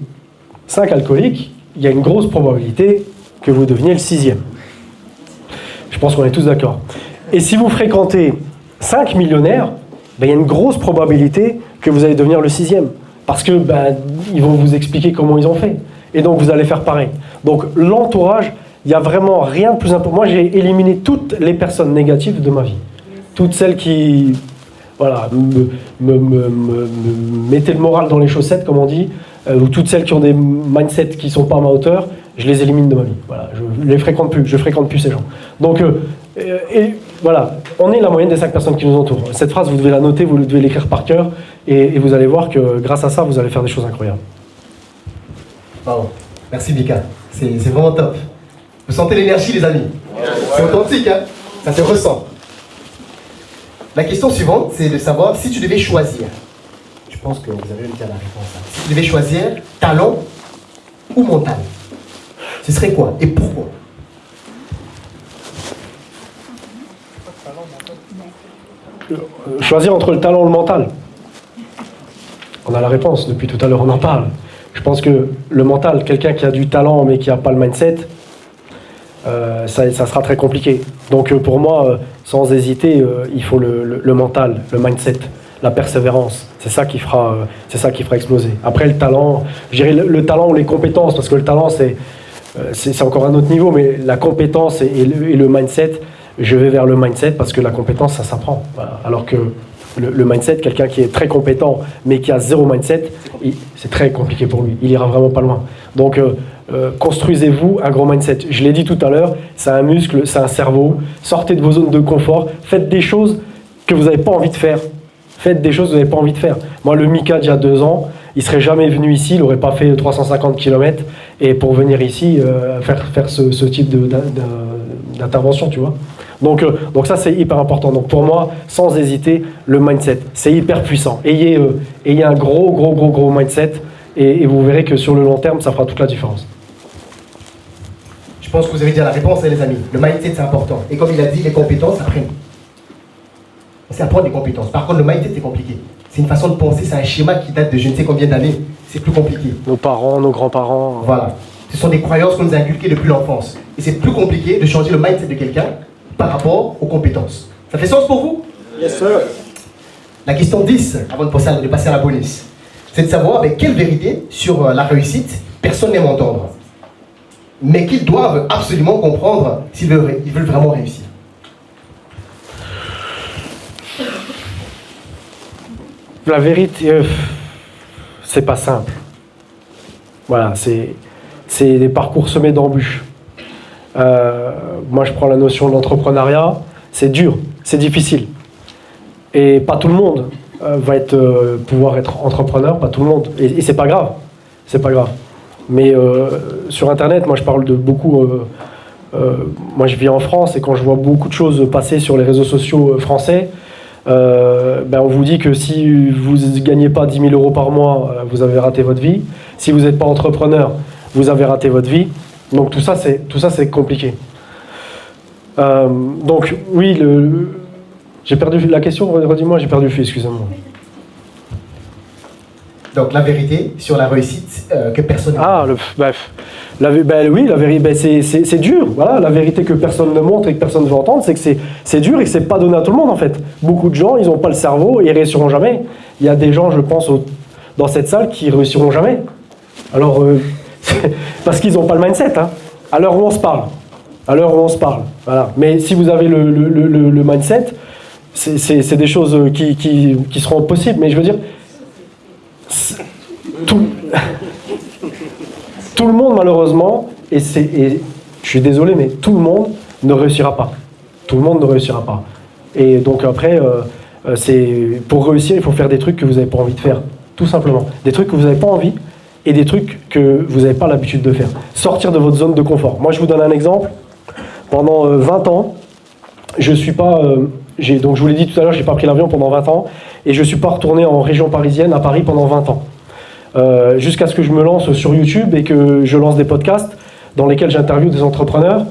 5 alcooliques, il y a une grosse probabilité que vous deveniez le 6e. Je pense qu'on est tous d'accord. Et si vous fréquentez 5 millionnaires, il y a une grosse probabilité que vous allez devenir le 6e. Parce que ils vont vous expliquer comment ils ont fait. Et donc vous allez faire pareil. Donc l'entourage, il n'y a vraiment rien de plus important. Moi, j'ai éliminé toutes les personnes négatives de ma vie. Toutes celles qui me mettaient le moral dans les chaussettes, comme on dit, ou toutes celles qui ont des mindsets qui ne sont pas à ma hauteur, je les élimine de ma vie. Voilà, je les fréquente plus, je fréquente plus ces gens. Donc, et voilà, on est la moyenne des 5 personnes qui nous entourent. Cette phrase, vous devez la noter, vous devez l'écrire par cœur, et vous allez voir que grâce à ça, vous allez faire des choses incroyables. Bravo. Merci Mika, c'est vraiment top. Vous sentez l'énergie, les amis? C'est authentique, hein? Ça se ressent. La question suivante, c'est de savoir si tu devais choisir. Je pense que vous avez déjà la réponse. Hein. Si tu devais choisir talent ou mental, ce serait quoi et pourquoi? Choisir entre le talent et le mental. On a la réponse, depuis tout à l'heure on en parle. Je pense que le mental, quelqu'un qui a du talent mais qui n'a pas le mindset, ça sera très compliqué. Donc pour moi, sans hésiter, il faut le mental, le mindset. la persévérance. C'est ça qui fera exploser. Après, le talent, je dirais le talent ou les compétences, parce que le talent, c'est encore un autre niveau, mais la compétence et le mindset, je vais vers le mindset parce que la compétence, ça s'apprend. Voilà. Alors que le mindset, quelqu'un qui est très compétent, mais qui a zéro mindset, c'est très compliqué pour lui. Il ira vraiment pas loin. Donc, construisez-vous un gros mindset. Je l'ai dit tout à l'heure, c'est un muscle, c'est un cerveau. Sortez de vos zones de confort. Faites des choses que vous n'avez pas envie de faire. Faites des choses que vous n'avez pas envie de faire. Moi, le Mika, d'il y a 2 ans, il ne serait jamais venu ici, il n'aurait pas fait 350 km et pour venir ici, faire ce type d'intervention, tu vois. Donc ça, c'est hyper important. Donc pour moi, sans hésiter, le mindset, c'est hyper puissant. Ayez un gros mindset et vous verrez que sur le long terme, ça fera toute la différence. Je pense que vous avez déjà la réponse, hein, les amis. Le mindset, c'est important. Et comme il a dit, les compétences, après, c'est apprendre des compétences. Par contre, le mindset, c'est compliqué. C'est une façon de penser, c'est un schéma qui date de je ne sais combien d'années. C'est plus compliqué. Nos parents, nos grands-parents. Voilà. Ce sont des croyances qu'on nous a inculquées depuis l'enfance. Et c'est plus compliqué de changer le mindset de quelqu'un par rapport aux compétences. Ça fait sens pour vous? Yes, sir. La question 10, avant de passer à la bonus, c'est de savoir avec quelle vérité sur la réussite personne n'aime entendre, mais qu'ils doivent absolument comprendre s'ils veulent vraiment réussir. La vérité, c'est pas simple. Voilà, c'est des parcours semés d'embûches. Moi, je prends la notion de l'entrepreneuriat. C'est dur, c'est difficile. Et pas tout le monde va pouvoir être entrepreneur, pas tout le monde. Et c'est pas grave, c'est pas grave. Mais sur Internet, moi, je parle de beaucoup. Moi, je vis en France et quand je vois beaucoup de choses passer sur les réseaux sociaux français, on vous dit que si vous ne gagnez pas 10 000 euros par mois, vous avez raté votre vie. Si vous n'êtes pas entrepreneur, vous avez raté votre vie. Donc tout ça c'est compliqué. Donc oui, j'ai perdu la question, redis-moi, j'ai perdu le fil, excusez-moi. Donc la vérité sur la réussite que personne... Oui, la vérité, c'est dur. Voilà, la vérité que personne ne montre et que personne ne veut entendre, c'est que c'est dur et que c'est pas donné à tout le monde en fait. Beaucoup de gens, ils n'ont pas le cerveau et ils réussiront jamais. Il y a des gens, je pense, dans cette salle qui réussiront jamais. Alors, parce qu'ils n'ont pas le mindset. Hein. À l'heure où on se parle. Voilà. Mais si vous avez le mindset, c'est des choses qui seront possibles. Mais je veux dire, tout le monde malheureusement, et je suis désolé, mais tout le monde ne réussira pas. Tout le monde ne réussira pas. Et donc après, pour réussir, il faut faire des trucs que vous n'avez pas envie de faire. Tout simplement. Des trucs que vous n'avez pas envie et des trucs que vous n'avez pas l'habitude de faire. Sortir de votre zone de confort. Moi, je vous donne un exemple. Pendant 20 ans, je suis pas... donc je vous l'ai dit tout à l'heure, je n'ai pas pris l'avion pendant 20 ans et je ne suis pas retourné en région parisienne, à Paris, pendant 20 ans. Jusqu'à ce que je me lance sur YouTube et que je lance des podcasts dans lesquels j'interviewe des entrepreneurs.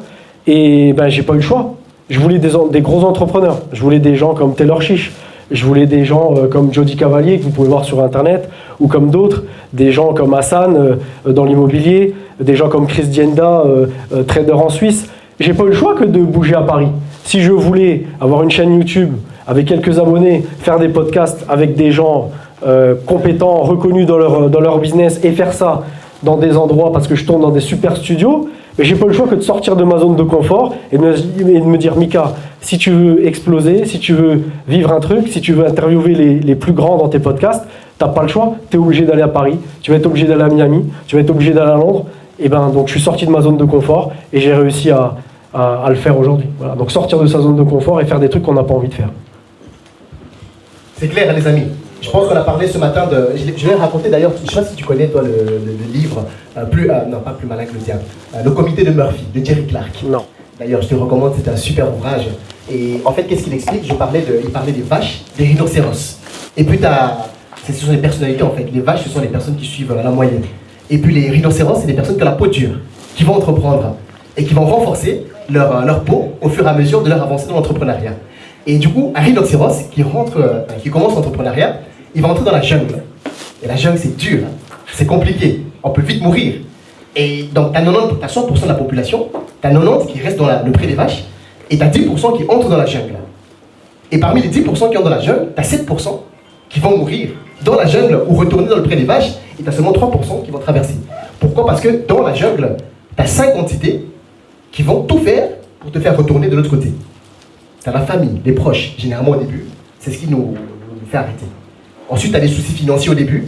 Et j'ai pas eu le choix. Je voulais des gros entrepreneurs. Je voulais des gens comme Taylor Chiche. Je voulais des gens comme Jody Cavalier, que vous pouvez voir sur Internet, ou comme d'autres. Des gens comme Hassan dans l'immobilier. Des gens comme Chris Dienda, trader en Suisse. J'ai pas eu le choix que de bouger à Paris. Si je voulais avoir une chaîne YouTube avec quelques abonnés, faire des podcasts avec des gens compétents, reconnus dans leur business et faire ça dans des endroits parce que je tourne dans des super studios, mais j'ai pas le choix que de sortir de ma zone de confort et de me dire Mika, si tu veux exploser, si tu veux vivre un truc, si tu veux interviewer les plus grands dans tes podcasts, t'as pas le choix, tu es obligé d'aller à Paris, tu vas être obligé d'aller à Miami, tu vas être obligé d'aller à Londres. Et donc je suis sorti de ma zone de confort et j'ai réussi à le faire aujourd'hui. Voilà. Donc sortir de sa zone de confort et faire des trucs qu'on n'a pas envie de faire. C'est clair, les amis. Je pense qu'on a parlé ce matin de... Je vais raconter d'ailleurs, je ne sais pas si tu connais toi le livre, non pas Plus malin que le diable, Le comité de Murphy, de Jerry Clark. Non. D'ailleurs, je te recommande, c'est un super ouvrage. Et en fait, qu'est-ce qu'il explique? Il parlait des vaches, des rhinocéros. Et puis ce sont des personnalités en fait. Les vaches, ce sont les personnes qui suivent la moyenne. Et puis les rhinocéros, c'est des personnes qui ont la peau dure, qui vont entreprendre et qui vont renforcer leur peau au fur et à mesure de leur avancée dans l'entrepreneuriat. Et du coup, un rhinocéros qui commence l'entrepreneuriat, il va entrer dans la jungle. Et la jungle, c'est dur, c'est compliqué, on peut vite mourir. Et donc, tu as 100% de la population, tu as 90% qui restent dans le pré des vaches, et tu as 10% qui entrent dans la jungle. Et parmi les 10% qui entrent dans la jungle, tu as 7% qui vont mourir dans la jungle ou retourner dans le pré des vaches, et tu as seulement 3% qui vont traverser. Pourquoi? Parce que dans la jungle, tu as 5 entités qui vont tout faire pour te faire retourner de l'autre côté. Tu as la famille, les proches, généralement au début, c'est ce qui nous fait arrêter. Ensuite, tu as des soucis financiers au début.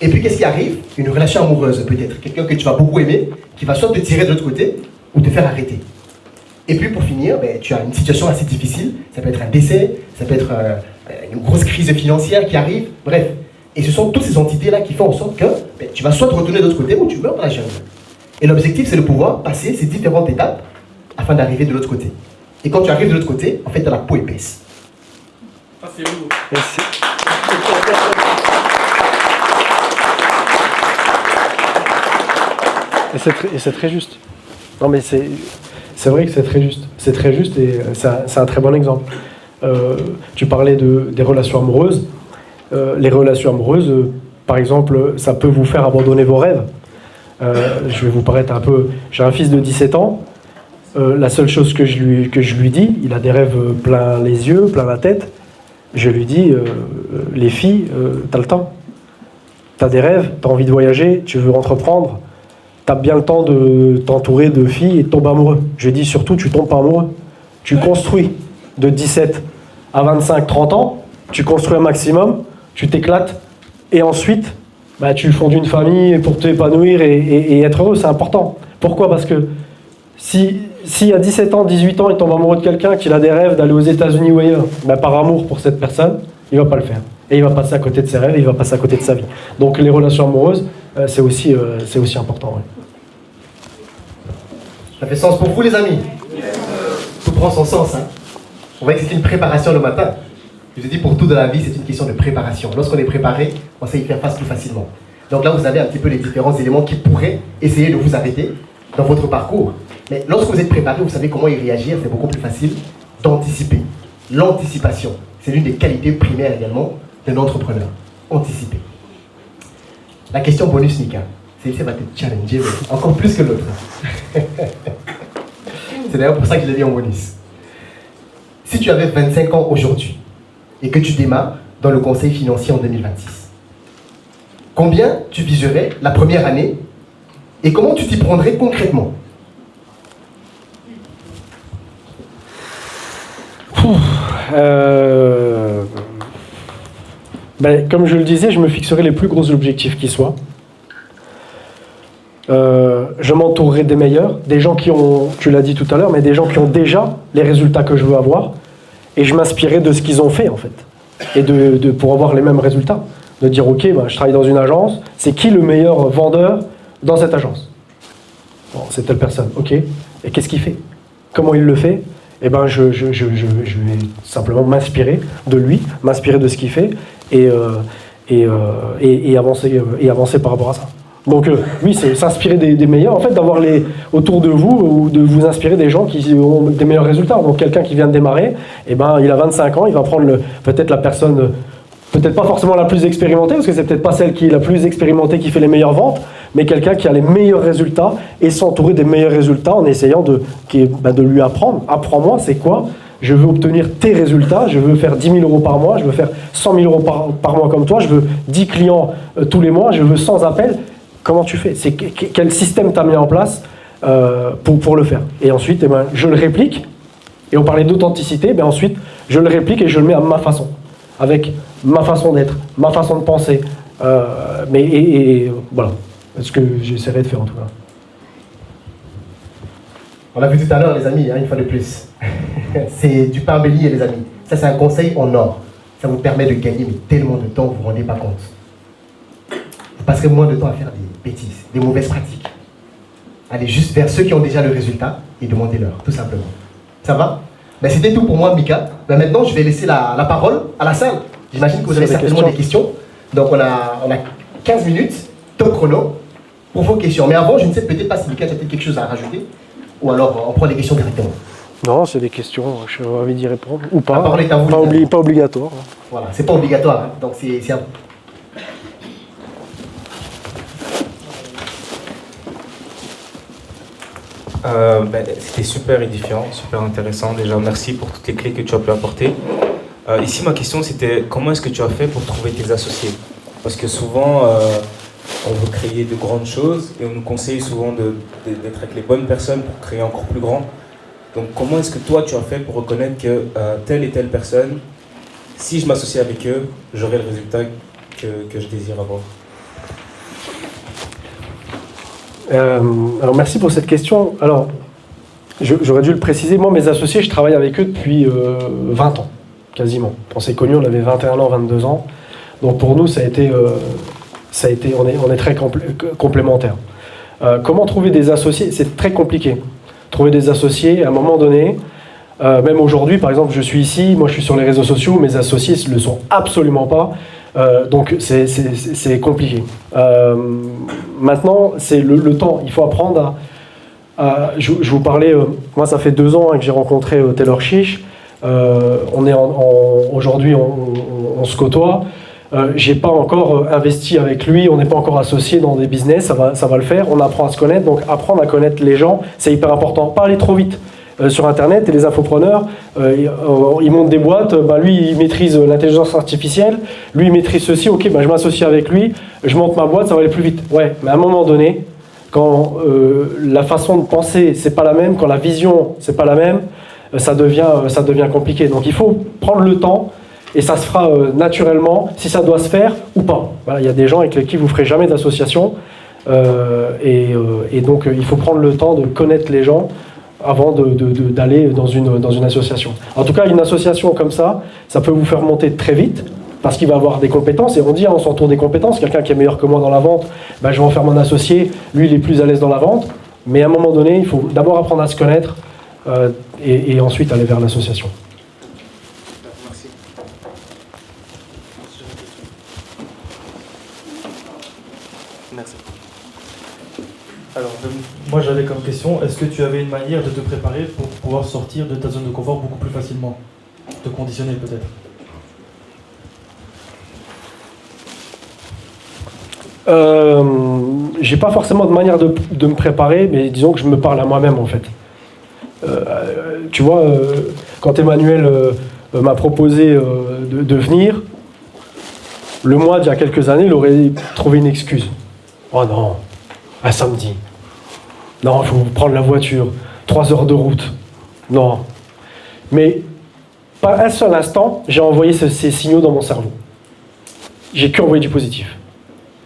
Et puis, qu'est-ce qui arrive? Une relation amoureuse, peut-être. Quelqu'un que tu vas beaucoup aimer, qui va soit te tirer de l'autre côté, ou te faire arrêter. Et puis, pour finir, tu as une situation assez difficile. Ça peut être un décès, ça peut être une grosse crise financière qui arrive. Bref. Et ce sont toutes ces entités-là qui font en sorte que tu vas soit te retourner de l'autre côté, ou tu meurs dans la jungle. Et l'objectif, c'est de pouvoir passer ces différentes étapes afin d'arriver de l'autre côté. Et quand tu arrives de l'autre côté, en fait, tu as la peau épaisse. Ah, c'est lourd. Et c'est très juste. Non mais c'est vrai que c'est très juste. C'est très juste et c'est un très bon exemple. Tu parlais des relations amoureuses. Les relations amoureuses, par exemple, ça peut vous faire abandonner vos rêves. Je vais vous paraître un peu... J'ai un fils de 17 ans. La seule chose que je lui dis, il a des rêves plein les yeux, plein la tête. Je lui dis, les filles, t'as le temps. T'as des rêves, t'as envie de voyager, tu veux entreprendre. T'as bien le temps de t'entourer de filles et de tomber amoureux. Je dis surtout, tu tombes pas amoureux. Tu construis de 17 à 25, 30 ans, tu construis un maximum, tu t'éclates, et ensuite, tu fondes une famille pour t'épanouir et être heureux, c'est important. Pourquoi? Parce que si à 17 ans, 18 ans, il tombe amoureux de quelqu'un, qu'il a des rêves d'aller aux États-Unis ou ailleurs, par amour pour cette personne, il va pas le faire. Et il va passer à côté de ses rêves, il va passer à côté de sa vie. Donc les relations amoureuses, c'est aussi important. Ouais. Ça fait sens pour vous, les amis? Tout prend son sens. On voit que c'est une préparation le matin. Je vous ai dit, pour tout dans la vie, c'est une question de préparation. Lorsqu'on est préparé, on sait y faire face plus facilement. Donc là, vous avez un petit peu les différents éléments qui pourraient essayer de vous arrêter dans votre parcours. Mais lorsque vous êtes préparé, vous savez comment y réagir, c'est beaucoup plus facile d'anticiper. L'anticipation, c'est l'une des qualités primaires également d'un entrepreneur. Anticiper. La question bonus, Nika. Celle-ci va te challenger, mais encore plus que l'autre. C'est d'ailleurs pour ça que je l'ai mis en bonus. Si tu avais 25 ans aujourd'hui et que tu démarres dans le conseil financier en 2026, combien tu viserais la première année et comment tu t'y prendrais concrètement? Comme je le disais, je me fixerai les plus gros objectifs qui soient. Je m'entourerai des meilleurs, des gens qui ont, tu l'as dit tout à l'heure, mais des gens qui ont déjà les résultats que je veux avoir, et je m'inspirerai de ce qu'ils ont fait en fait, et pour avoir les mêmes résultats, de dire ok, je travaille dans une agence, c'est qui le meilleur vendeur dans cette agence? Bon, c'est telle personne, ok, et qu'est-ce qu'il fait? Comment il le fait? Je vais simplement m'inspirer de lui, m'inspirer de ce qu'il fait, et avancer par rapport à ça. Donc oui, c'est s'inspirer des meilleurs, en fait, d'avoir autour de vous, ou de vous inspirer des gens qui ont des meilleurs résultats. Donc quelqu'un qui vient de démarrer, il a 25 ans, il va prendre peut-être la personne, peut-être pas forcément la plus expérimentée, parce que c'est peut-être pas celle qui est la plus expérimentée qui fait les meilleures ventes, mais quelqu'un qui a les meilleurs résultats et s'entourer des meilleurs résultats en essayant de lui apprendre. Apprends-moi, c'est quoi? Je veux obtenir tes résultats, je veux faire 10 000 euros par mois, je veux faire 100 000 euros par mois comme toi, je veux 10 clients tous les mois, je veux 100 appels. Comment tu fais? Quel système tu as mis en place pour le faire? Et ensuite, je le réplique. Et on parlait d'authenticité, ensuite, je le réplique et je le mets à ma façon. Avec ma façon d'être, ma façon de penser. Voilà. C'est ce que j'essaierai de faire en tout cas. On l'a vu tout à l'heure, les amis, une fois de plus. C'est du pain bélier, les amis. Ça, c'est un conseil en or. Ça vous permet de gagner tellement de temps, vous ne vous rendez pas compte. Vous passerez moins de temps à faire des bêtises, des mauvaises pratiques. Allez juste vers ceux qui ont déjà le résultat et demandez-leur, tout simplement. Ça va? C'était tout pour moi, Mika. Maintenant, je vais laisser la parole à la salle. J'imagine que vous avez certainement des questions. Donc, on a 15 minutes, top chrono, pour vos questions. Mais avant, je ne sais peut-être pas si Mika, tu as peut-être quelque chose à rajouter. Ou alors, on prend les questions directement. Non, c'est des questions, je suis envie d'y répondre. Ou pas. La parole est à vous. Pas obligatoire. Voilà, c'est pas obligatoire. Donc, c'est à vous. C'était super édifiant, super intéressant. Déjà, merci pour toutes les clés que tu as pu apporter. Ici, ma question, c'était comment est-ce que tu as fait pour trouver tes associés? Parce que souvent, on veut créer de grandes choses et on nous conseille souvent d'être avec les bonnes personnes pour créer encore plus grand. Donc, comment est-ce que toi, tu as fait pour reconnaître que telle et telle personne, si je m'associe avec eux, j'aurai le résultat que je désire avoir? Alors merci pour cette question. Alors, j'aurais dû le préciser, moi mes associés, je travaille avec eux depuis 20 ans, quasiment. On s'est connus, on avait 21 ans, 22 ans. Donc pour nous, on est très complémentaires. Comment trouver des associés? C'est très compliqué. Trouver des associés, à un moment donné, même aujourd'hui, par exemple, je suis ici, moi je suis sur les réseaux sociaux, mes associés ne le sont absolument pas. Donc c'est compliqué. Maintenant, c'est le temps. Il faut apprendre je vous parlais, moi ça fait 2 ans que j'ai rencontré Taylor Chiche. Aujourd'hui, on se côtoie. J'ai pas encore investi avec lui, on n'est pas encore associé dans des business, ça va le faire. On apprend à se connaître, donc apprendre à connaître les gens, c'est hyper important. Pas aller trop vite. Sur Internet, et les infopreneurs, ils montent des boîtes, lui il maîtrise l'intelligence artificielle, lui il maîtrise ceci, ok, je m'associe avec lui, je monte ma boîte, ça va aller plus vite. Ouais, mais à un moment donné, quand la façon de penser c'est pas la même, quand la vision c'est pas la même, ça devient compliqué. Donc il faut prendre le temps, et ça se fera naturellement, si ça doit se faire ou pas. Voilà, il y a des gens avec qui vous ferez jamais d'association, et donc il faut prendre le temps de connaître les gens, avant d'aller dans une association. En tout cas, une association comme ça peut vous faire monter très vite, parce qu'il va avoir des compétences, et on dit, on s'entoure des compétences, quelqu'un qui est meilleur que moi dans la vente, je vais en faire mon associé, lui il est plus à l'aise dans la vente, mais à un moment donné, il faut d'abord apprendre à se connaître, et ensuite aller vers l'association. Merci. Merci. Alors, moi j'avais comme question, est-ce que tu avais une manière de te préparer pour pouvoir sortir de ta zone de confort beaucoup plus facilement? Te conditionner peut-être? J'ai pas forcément de manière de me préparer, mais disons que je me parle à moi-même en fait. Tu vois, quand Emmanuel m'a proposé de venir, le mois d'il y a quelques années, il aurait trouvé une excuse. Oh non, un samedi. Non, il faut prendre la voiture, 3 heures de route. Non. Mais pas un seul instant, j'ai envoyé ces signaux dans mon cerveau. J'ai que envoyé du positif.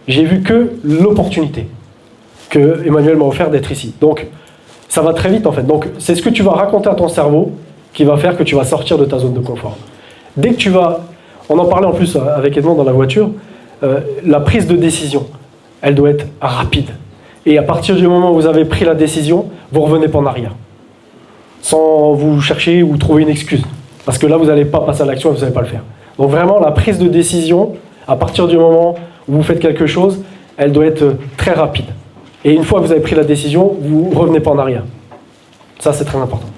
J'ai vu que l'opportunité que Emmanuel m'a offert d'être ici. Donc, ça va très vite en fait. Donc, c'est ce que tu vas raconter à ton cerveau qui va faire que tu vas sortir de ta zone de confort. Dès que tu vas... On en parlait en plus avec Edmond dans la voiture, la prise de décision, elle doit être rapide. Et à partir du moment où vous avez pris la décision, vous ne revenez pas en arrière. Sans vous chercher ou trouver une excuse. Parce que là, vous n'allez pas passer à l'action et vous n'allez pas le faire. Donc vraiment, la prise de décision, à partir du moment où vous faites quelque chose, elle doit être très rapide. Et une fois que vous avez pris la décision, vous ne revenez pas en arrière. Ça, c'est très important.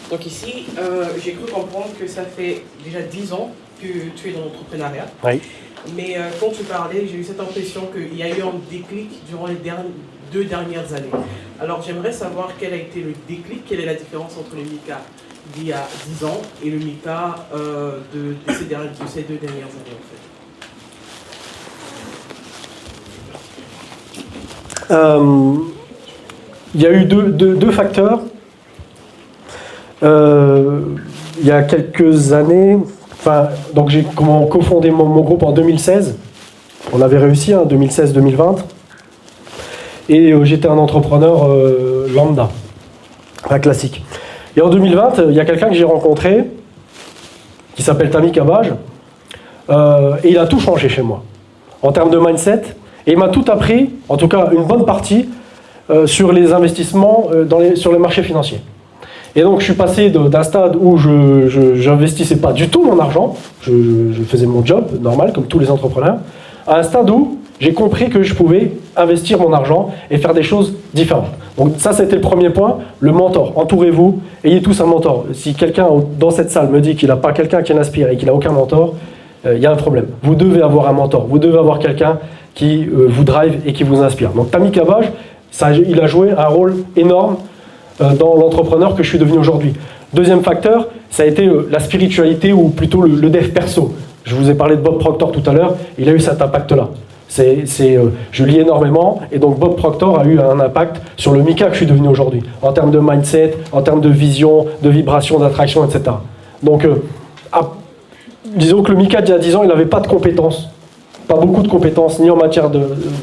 Donc ici, j'ai cru comprendre que ça fait déjà 10 ans que tu es dans l'entrepreneuriat. Oui. Mais quand tu parlais, j'ai eu cette impression qu'il y a eu un déclic durant les 2 dernières années. Alors j'aimerais savoir quel a été le déclic, quelle est la différence entre le Mika d'il y a 10 ans et le Mika de ces 2 dernières années en fait. Il y a eu deux facteurs. Il y a quelques années, donc j'ai cofondé mon groupe en 2016. On avait réussi, 2016-2020. Et j'étais un entrepreneur lambda, classique. Et en 2020, il y a quelqu'un que j'ai rencontré, qui s'appelle Tammy Cabage, et il a tout changé chez moi, en termes de mindset. Et il m'a tout appris, en tout cas une bonne partie, sur les investissements sur les marchés financiers. Et donc je suis passé d'un stade où je n'investissais pas du tout mon argent, je faisais mon job normal comme tous les entrepreneurs, à un stade où j'ai compris que je pouvais investir mon argent et faire des choses différentes. Donc ça c'était le premier point, le mentor. Entourez-vous, ayez tous un mentor. Si quelqu'un dans cette salle me dit qu'il n'a pas quelqu'un qui l'inspire et qu'il n'a aucun mentor, il y a un problème. Vous devez avoir un mentor, vous devez avoir quelqu'un qui vous drive et qui vous inspire. Donc Tammy Cabage, Il a joué un rôle énorme dans l'entrepreneur que je suis devenu aujourd'hui. Deuxième facteur, ça a été la spiritualité ou plutôt le dev perso. Je vous ai parlé de Bob Proctor tout à l'heure, il a eu cet impact-là. Je lis énormément et donc Bob Proctor a eu un impact sur le Mika que je suis devenu aujourd'hui, en termes de mindset, en termes de vision, de vibration, d'attraction, etc. Donc, disons que le Mika d'il y a 10 ans, il n'avait pas de compétences, pas beaucoup de compétences, ni en matière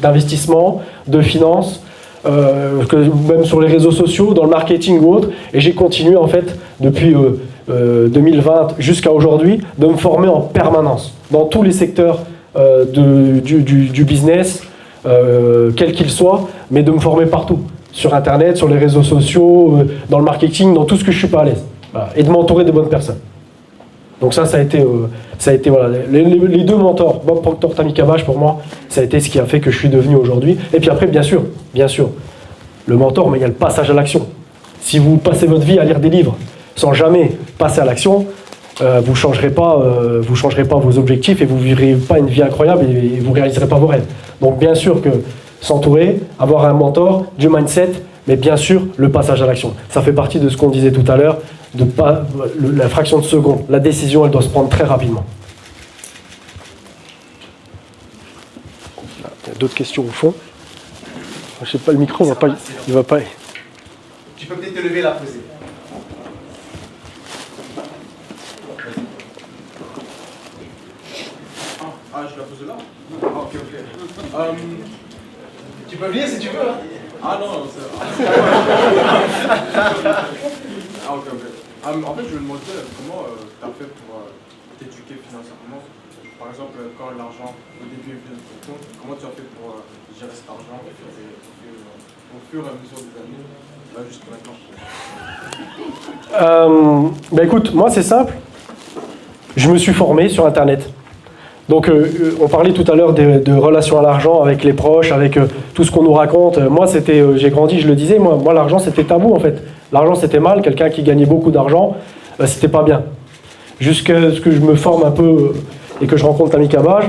d'investissement, de finance, même sur les réseaux sociaux, dans le marketing ou autre, et j'ai continué en fait depuis 2020 jusqu'à aujourd'hui de me former en permanence dans tous les secteurs du business, quel qu'il soit, mais de me former partout, sur Internet, sur les réseaux sociaux, dans le marketing, dans tout ce que je suis pas à l'aise, voilà, et de m'entourer de bonnes personnes. Donc ça a été voilà, les deux mentors, Bob Proctor, Tammy Kabash, pour moi, ça a été ce qui a fait que je suis devenu aujourd'hui. Et puis après, bien sûr, le mentor, mais il y a le passage à l'action. Si vous passez votre vie à lire des livres sans jamais passer à l'action, vous ne changerez pas vos objectifs et vous ne vivrez pas une vie incroyable et vous ne réaliserez pas vos rêves. Donc bien sûr que s'entourer, avoir un mentor, du mindset, mais bien sûr le passage à l'action. Ça fait partie de ce qu'on disait tout à l'heure, la fraction de seconde. La décision, elle doit se prendre très rapidement. Il y a d'autres questions au fond. Je ne sais pas, le micro, il va pas. Tu peux peut-être te lever et la poser. Ah, je la pose là? Ah, ok. Tu peux venir si tu veux. Hein. Ah non, c'est... Ah, ok. En fait, je me demandais comment tu as fait pour t'éduquer financièrement. Par exemple, quand l'argent, au début, vient de ton compte, comment tu as fait pour gérer cet argent au fur et à mesure des années, là, jusqu'à maintenant? Écoute, moi c'est simple. Je me suis formé sur Internet. Donc, on parlait tout à l'heure de relations à l'argent avec les proches, avec tout ce qu'on nous raconte. Moi, j'ai grandi, je le disais, moi l'argent, c'était tabou, en fait. L'argent, c'était mal. Quelqu'un qui gagnait beaucoup d'argent, c'était pas bien. Jusqu'à ce que je me forme un peu et que je rencontre Tammy Kabash,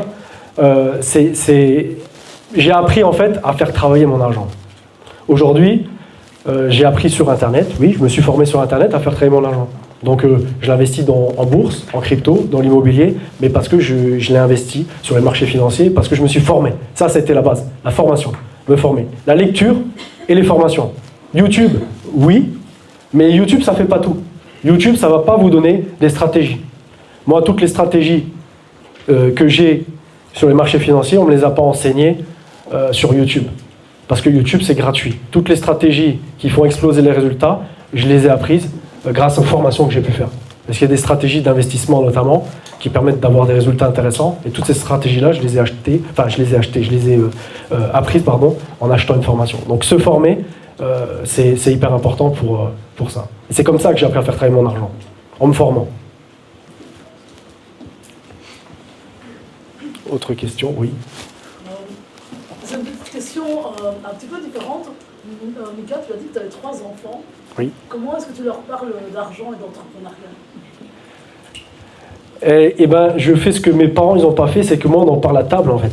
j'ai appris, en fait, à faire travailler mon argent. Aujourd'hui, j'ai appris sur Internet, oui, je me suis formé sur Internet à faire travailler mon argent. Donc je l'investis en bourse, en crypto, dans l'immobilier, mais parce que je l'ai investi sur les marchés financiers, parce que je me suis formé. Ça, c'était la base, la formation, me former. La lecture et les formations. YouTube, oui, mais YouTube, ça ne fait pas tout. YouTube, ça ne va pas vous donner des stratégies. Moi, toutes les stratégies que j'ai sur les marchés financiers, on ne me les a pas enseignées sur YouTube. Parce que YouTube, c'est gratuit. Toutes les stratégies qui font exploser les résultats, je les ai apprises grâce aux formations que j'ai pu faire. Parce qu'il y a des stratégies d'investissement notamment qui permettent d'avoir des résultats intéressants. Et toutes ces stratégies-là, je les ai apprises en achetant une formation. Donc se former, c'est hyper important pour ça. Et c'est comme ça que j'ai appris à faire travailler mon argent, en me formant. Autre question, oui. C'est une petite question un petit peu différente. Mika, tu as dit que tu avais 3 enfants. Oui. Comment est-ce que tu leur parles d'argent et d'entrepreneuriat? Eh ben, je fais ce que mes parents ils n'ont pas fait, c'est que moi on en parle à table en fait.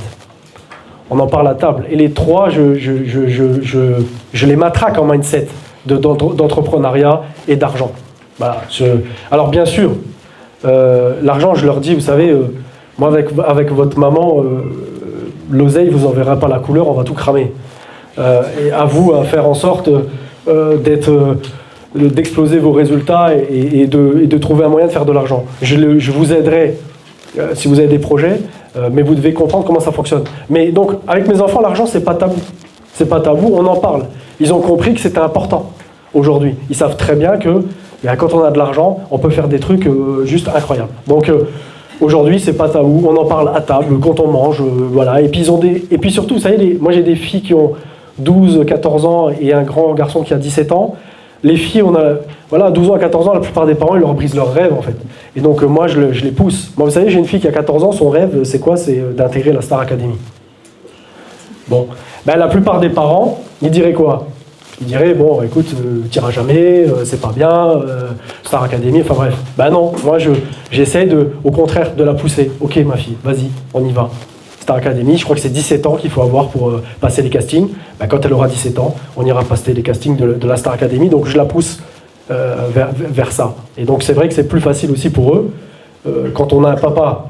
On en parle à table. Et les 3, je les matraque en mindset d'entrepreneuriat et d'argent. Voilà. Alors bien sûr, l'argent, je leur dis, vous savez, moi avec votre maman, l'oseille vous en verra pas la couleur, on va tout cramer. Et à vous à faire en sorte d'exploser vos résultats et de trouver un moyen de faire de l'argent. Je vous aiderai si vous avez des projets, mais vous devez comprendre comment ça fonctionne. Mais donc, avec mes enfants, l'argent, c'est pas tabou. C'est pas tabou, on en parle. Ils ont compris que c'était important aujourd'hui. Ils savent très bien que quand on a de l'argent, on peut faire des trucs juste incroyables. Donc, aujourd'hui, c'est pas tabou, on en parle à table, quand on mange, voilà. Et puis surtout, vous savez, moi j'ai des filles qui ont 12, 14 ans et un grand garçon qui a 17 ans. Les filles, à 12 ans à 14 ans, la plupart des parents, ils leur brisent leurs rêves, en fait. Et donc, moi, je les pousse. Moi, vous savez, j'ai une fille qui a 14 ans, son rêve, c'est quoi? C'est d'intégrer la Star Academy. Bon. La plupart des parents, ils diraient quoi? Ils diraient, bon, écoute, t'iras jamais, c'est pas bien, Star Academy, enfin bref. Non, moi, j'essaie au contraire, de la pousser. Ok, ma fille, vas-y, on y va. Star Academy, je crois que c'est 17 ans qu'il faut avoir pour passer les castings. Ben, quand elle aura 17 ans, on ira passer les castings de la Star Academy. Donc je la pousse vers ça. Et donc c'est vrai que c'est plus facile aussi pour eux. Quand on a un papa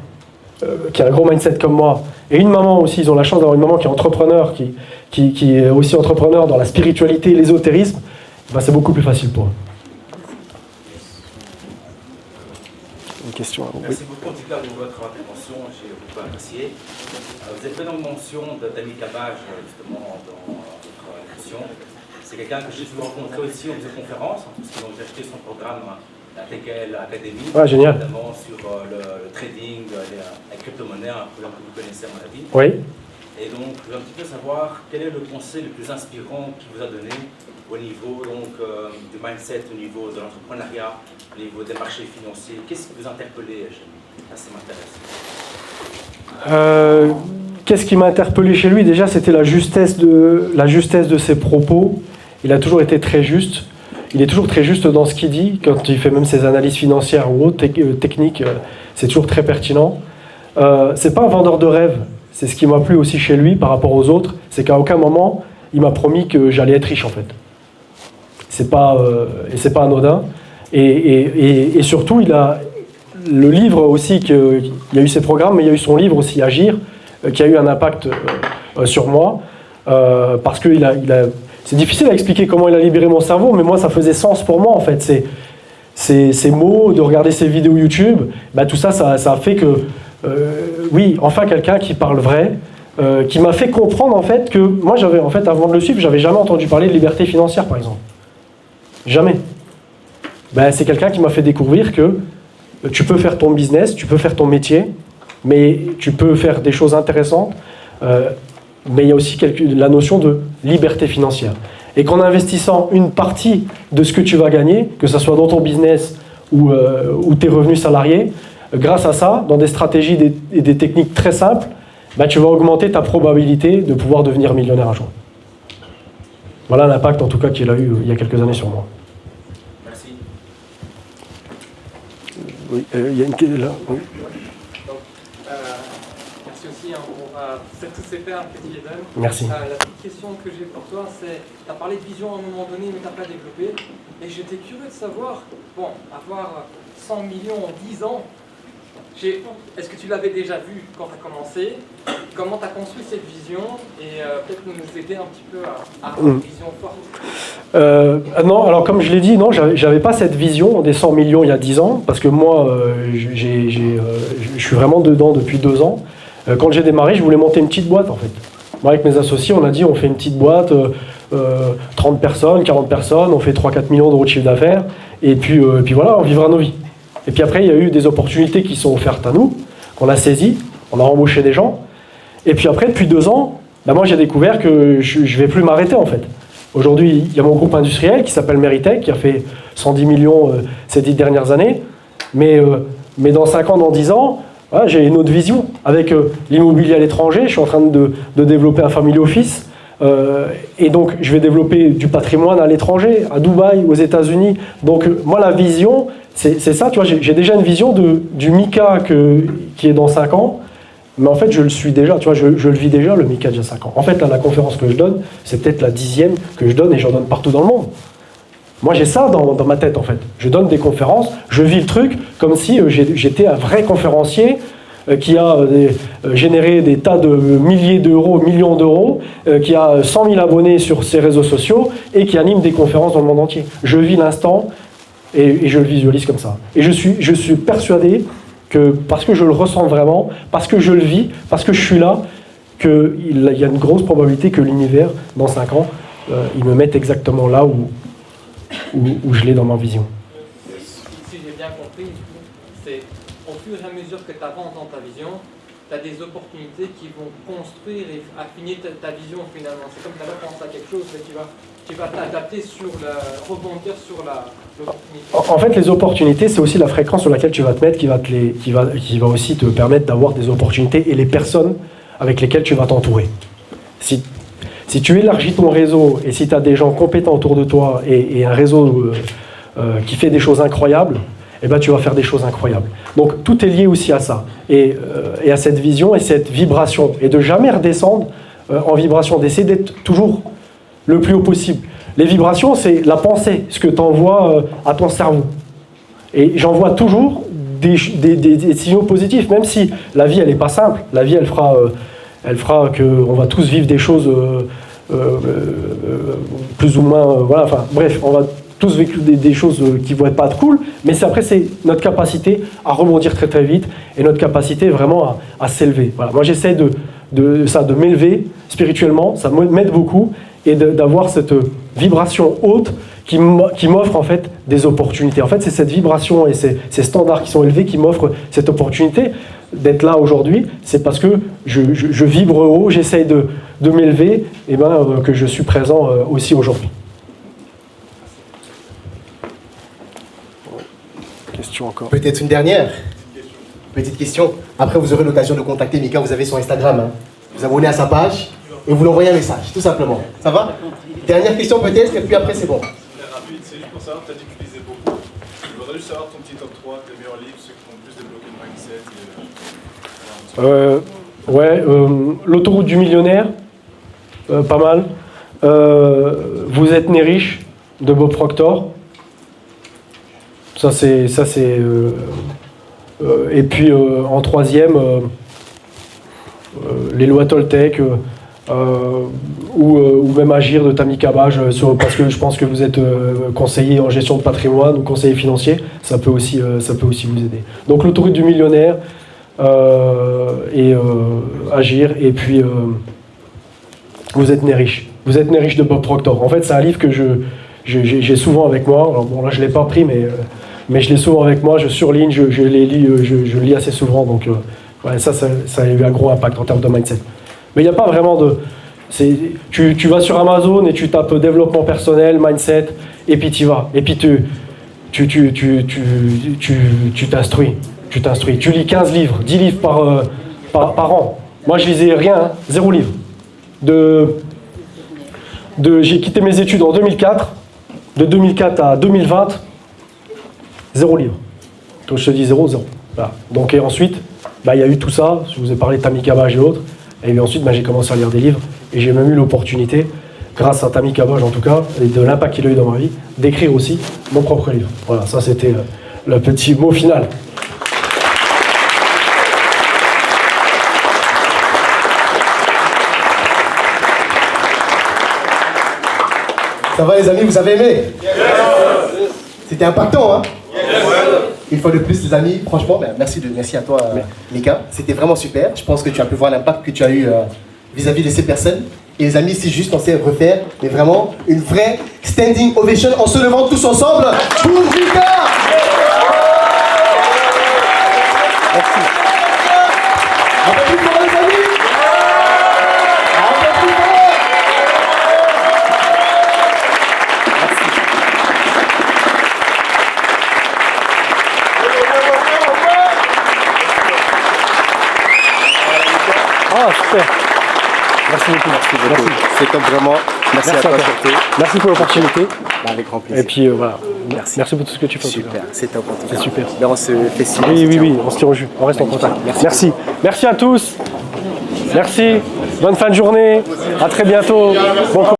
qui a un gros mindset comme moi, et une maman aussi, ils ont la chance d'avoir une maman qui est entrepreneur, qui est aussi entrepreneur dans la spiritualité et l'ésotérisme, ben, c'est beaucoup plus facile pour eux. Une question à vous. Merci beaucoup en tout cas pour votre intervention, j'ai beaucoup apprécié. Vous avez fait donc mention d'Ami Kabaj justement dans votre question. C'est quelqu'un que j'ai pu rencontrer aussi en faisant conférence, parce qu'ils ont acheté son programme, la TKL Academy, Ouais, génial. notamment sur le trading, les crypto-monnaies, un programme que vous connaissez à mon avis. Oui. Et donc, je veux un petit peu savoir quel est le conseil le plus inspirant qu'il vous a donné au niveau donc, du mindset, au niveau de l'entrepreneuriat, au niveau des marchés financiers. Qu'est-ce qui vous a interpellé chez lui? Ça m'intéresse. Qu'est-ce qui m'a interpellé chez lui? Déjà, c'était la justesse de ses propos. Il a toujours été très juste. Il est toujours très juste dans ce qu'il dit. Quand il fait même ses analyses financières ou autres techniques, c'est toujours très pertinent. C'est pas un vendeur de rêve. C'est ce qui m'a plu aussi chez lui par rapport aux autres. C'est qu'à aucun moment, il m'a promis que j'allais être riche en fait. C'est pas anodin. Et surtout, il a le livre aussi, il y a eu ses programmes, mais il y a eu son livre aussi, Agir, qui a eu un impact sur moi. Parce que c'est difficile à expliquer comment il a libéré mon cerveau, mais moi, ça faisait sens pour moi en fait. Ces mots, de regarder ses vidéos YouTube, bah, tout ça, ça a fait que, oui, enfin quelqu'un qui parle vrai, qui m'a fait comprendre en fait que moi, en fait, avant de le suivre, j'avais jamais entendu parler de liberté financière, par exemple. Jamais. Ben, c'est quelqu'un qui m'a fait découvrir que tu peux faire ton business, tu peux faire ton métier, mais tu peux faire des choses intéressantes, mais il y a aussi la notion de liberté financière. Et qu'en investissant une partie de ce que tu vas gagner, que ce soit dans ton business ou tes revenus salariés, grâce à ça, dans des stratégies et des techniques très simples, ben, tu vas augmenter ta probabilité de pouvoir devenir millionnaire un jour. Voilà l'impact en tout cas qu'il a eu il y a quelques années sur moi. Merci. Oui, il y a une question là. Oui. Donc, merci aussi pour tous ces faits, petit Eden. Merci. La petite question que j'ai pour toi, c'est, tu as parlé de vision à un moment donné, mais tu n'as pas développé. Et j'étais curieux de savoir, bon, avoir 100 millions en 10 ans, est-ce que tu l'avais déjà vu quand tu as commencé? Comment tu as construit cette vision? Et peut-être nous aider un petit peu à avoir une vision forte. Non, alors comme je l'ai dit, non, j'avais pas cette vision des 100 millions il y a 10 ans, parce que moi, je suis vraiment dedans depuis 2 ans. Quand j'ai démarré, je voulais monter une petite boîte en fait. Moi, avec mes associés, on a dit on fait une petite boîte, 30 personnes, 40 personnes, on fait 3-4 millions d'euros de chiffre d'affaires, et puis voilà, on vivra nos vies. Et puis après, il y a eu des opportunités qui sont offertes à nous, qu'on a saisies, on a embauché des gens. Et puis après, depuis 2 ans, ben moi j'ai découvert que je ne vais plus m'arrêter en fait. Aujourd'hui, il y a mon groupe industriel qui s'appelle Meritech, qui a fait 110 millions ces 10 dernières années. Mais dans 5 ans, dans 10 ans, voilà, j'ai une autre vision. Avec l'immobilier à l'étranger, je suis en train de développer un family office. Et donc, je vais développer du patrimoine à l'étranger, à Dubaï, aux États-Unis. Donc, moi, la vision, c'est ça. Tu vois, j'ai déjà une vision du Mika qui est dans 5 ans. Mais en fait, je le suis déjà. Tu vois, je le vis déjà, le Mika, déjà 5 ans. En fait, là, la conférence que je donne, c'est peut-être la 10e que je donne et j'en donne partout dans le monde. Moi, j'ai ça dans ma tête, en fait. Je donne des conférences, je vis le truc comme si j'étais un vrai conférencier qui a généré des tas de milliers d'euros, millions d'euros, qui a 100 000 abonnés sur ses réseaux sociaux et qui anime des conférences dans le monde entier. Je vis l'instant et je le visualise comme ça. Et je suis persuadé que, parce que je le ressens vraiment, parce que je le vis, parce que je suis là, qu'il y a une grosse probabilité que l'univers, dans 5 ans, il me mette exactement là où je l'ai dans ma vision. Si j'ai bien compris, c'est au fur et à mesure que tu avances dans ta vision, tu as des opportunités qui vont construire et affiner ta vision finalement. C'est comme tu avais pensé à quelque chose, mais tu vas t'adapter rebondir sur l'opportunité. En fait, les opportunités, c'est aussi la fréquence sur laquelle tu vas te mettre qui va aussi te permettre d'avoir des opportunités et les personnes avec lesquelles tu vas t'entourer. Si tu élargis ton réseau et si tu as des gens compétents autour de toi et un réseau qui fait des choses incroyables, eh ben, tu vas faire des choses incroyables. Donc tout est lié aussi à ça, et à cette vision et cette vibration, et de jamais redescendre en vibration, d'essayer d'être toujours le plus haut possible. Les vibrations, c'est la pensée, ce que tu envoies à ton cerveau. Et j'envoie toujours des signaux positifs, même si la vie, elle n'est pas simple. La vie, elle fera qu'on va tous vivre des choses plus ou moins... voilà, enfin, bref, on va tous vécu des choses qui vont être pas cool, mais après c'est notre capacité à rebondir très très vite et notre capacité vraiment à s'élever. Voilà. Moi j'essaie de m'élever spirituellement, ça m'aide beaucoup, et d'avoir cette vibration haute qui m'offre en fait des opportunités. En fait c'est cette vibration et ces standards qui sont élevés qui m'offrent cette opportunité d'être là aujourd'hui. C'est parce que je vibre haut, j'essaie de m'élever, et que je suis présent aussi aujourd'hui. Question encore. Peut-être une dernière. Petite question. Après, vous aurez l'occasion de contacter Mika. Vous avez son Instagram. Hein. Vous abonnez à sa page et vous l'envoyez un message, tout simplement. Ça va? Dernière question peut-être, et puis après c'est bon. C'est rapide, c'est juste pour savoir, tu as dit que tu lisais beaucoup. Je voudrais juste savoir ton petit top 3, tes meilleurs livres, ceux qui t'ont le plus débloqué le mindset. L'autoroute du millionnaire, pas mal. Vous êtes né riche, de Bob Proctor. Ça c'est et puis en troisième, les lois Toltec, ou même Agir de Tammy Cabage, parce que je pense que vous êtes conseiller en gestion de patrimoine ou conseiller financier, ça peut aussi vous aider. Donc l'autoroute du millionnaire, et Agir, et puis Vous êtes né riche. Vous êtes né riche de Bob Proctor. En fait, c'est un livre que j'ai souvent avec moi. Alors bon, là, je ne l'ai pas pris, mais je l'ai souvent avec moi. Je surligne, je les lis, je lis assez souvent. Donc, ouais, ça a eu un gros impact en termes de mindset. Mais il n'y a pas vraiment de... Tu vas sur Amazon et tu tapes développement personnel, mindset, et puis tu y vas. Et puis tu t'instruis. Tu lis 15 livres, 10 livres par an. Moi, je lisais rien, hein, 0 livre. J'ai quitté mes études en 2004. De 2004 à 2020, 0 livre. Donc je te dis 0. Voilà. Donc, et ensuite, il y a eu tout ça. Je vous ai parlé de Tammy Cabage et autres. Et ensuite, j'ai commencé à lire des livres. Et j'ai même eu l'opportunité, grâce à Tammy Cabage en tout cas, et de l'impact qu'il a eu dans ma vie, d'écrire aussi mon propre livre. Voilà, ça c'était le petit mot final. Ça va les amis, vous avez aimé? C'était impactant, hein? Une fois de plus les amis, franchement, merci à toi Mika, c'était vraiment super. Je pense que tu as pu voir l'impact que tu as eu vis-à-vis de ces personnes. Et les amis, c'est juste on sait refaire, mais vraiment une vraie standing ovation en se levant tous ensemble pour Mika. Merci. Un peu plus fort les amis. Un peu plus fort. Ah, super. Merci beaucoup. Merci. C'est top vraiment. Merci à toi surtout. Merci pour l'opportunité. Avec grand plaisir. Et puis voilà. Merci. Merci pour tout ce que tu fais. Super, c'est top en tout cas. C'est super. Là on se fait signe. Oui, on se tire au jus. On reste en contact. Merci. Merci à tous. Merci. Bonne fin de journée. À très bientôt. Bon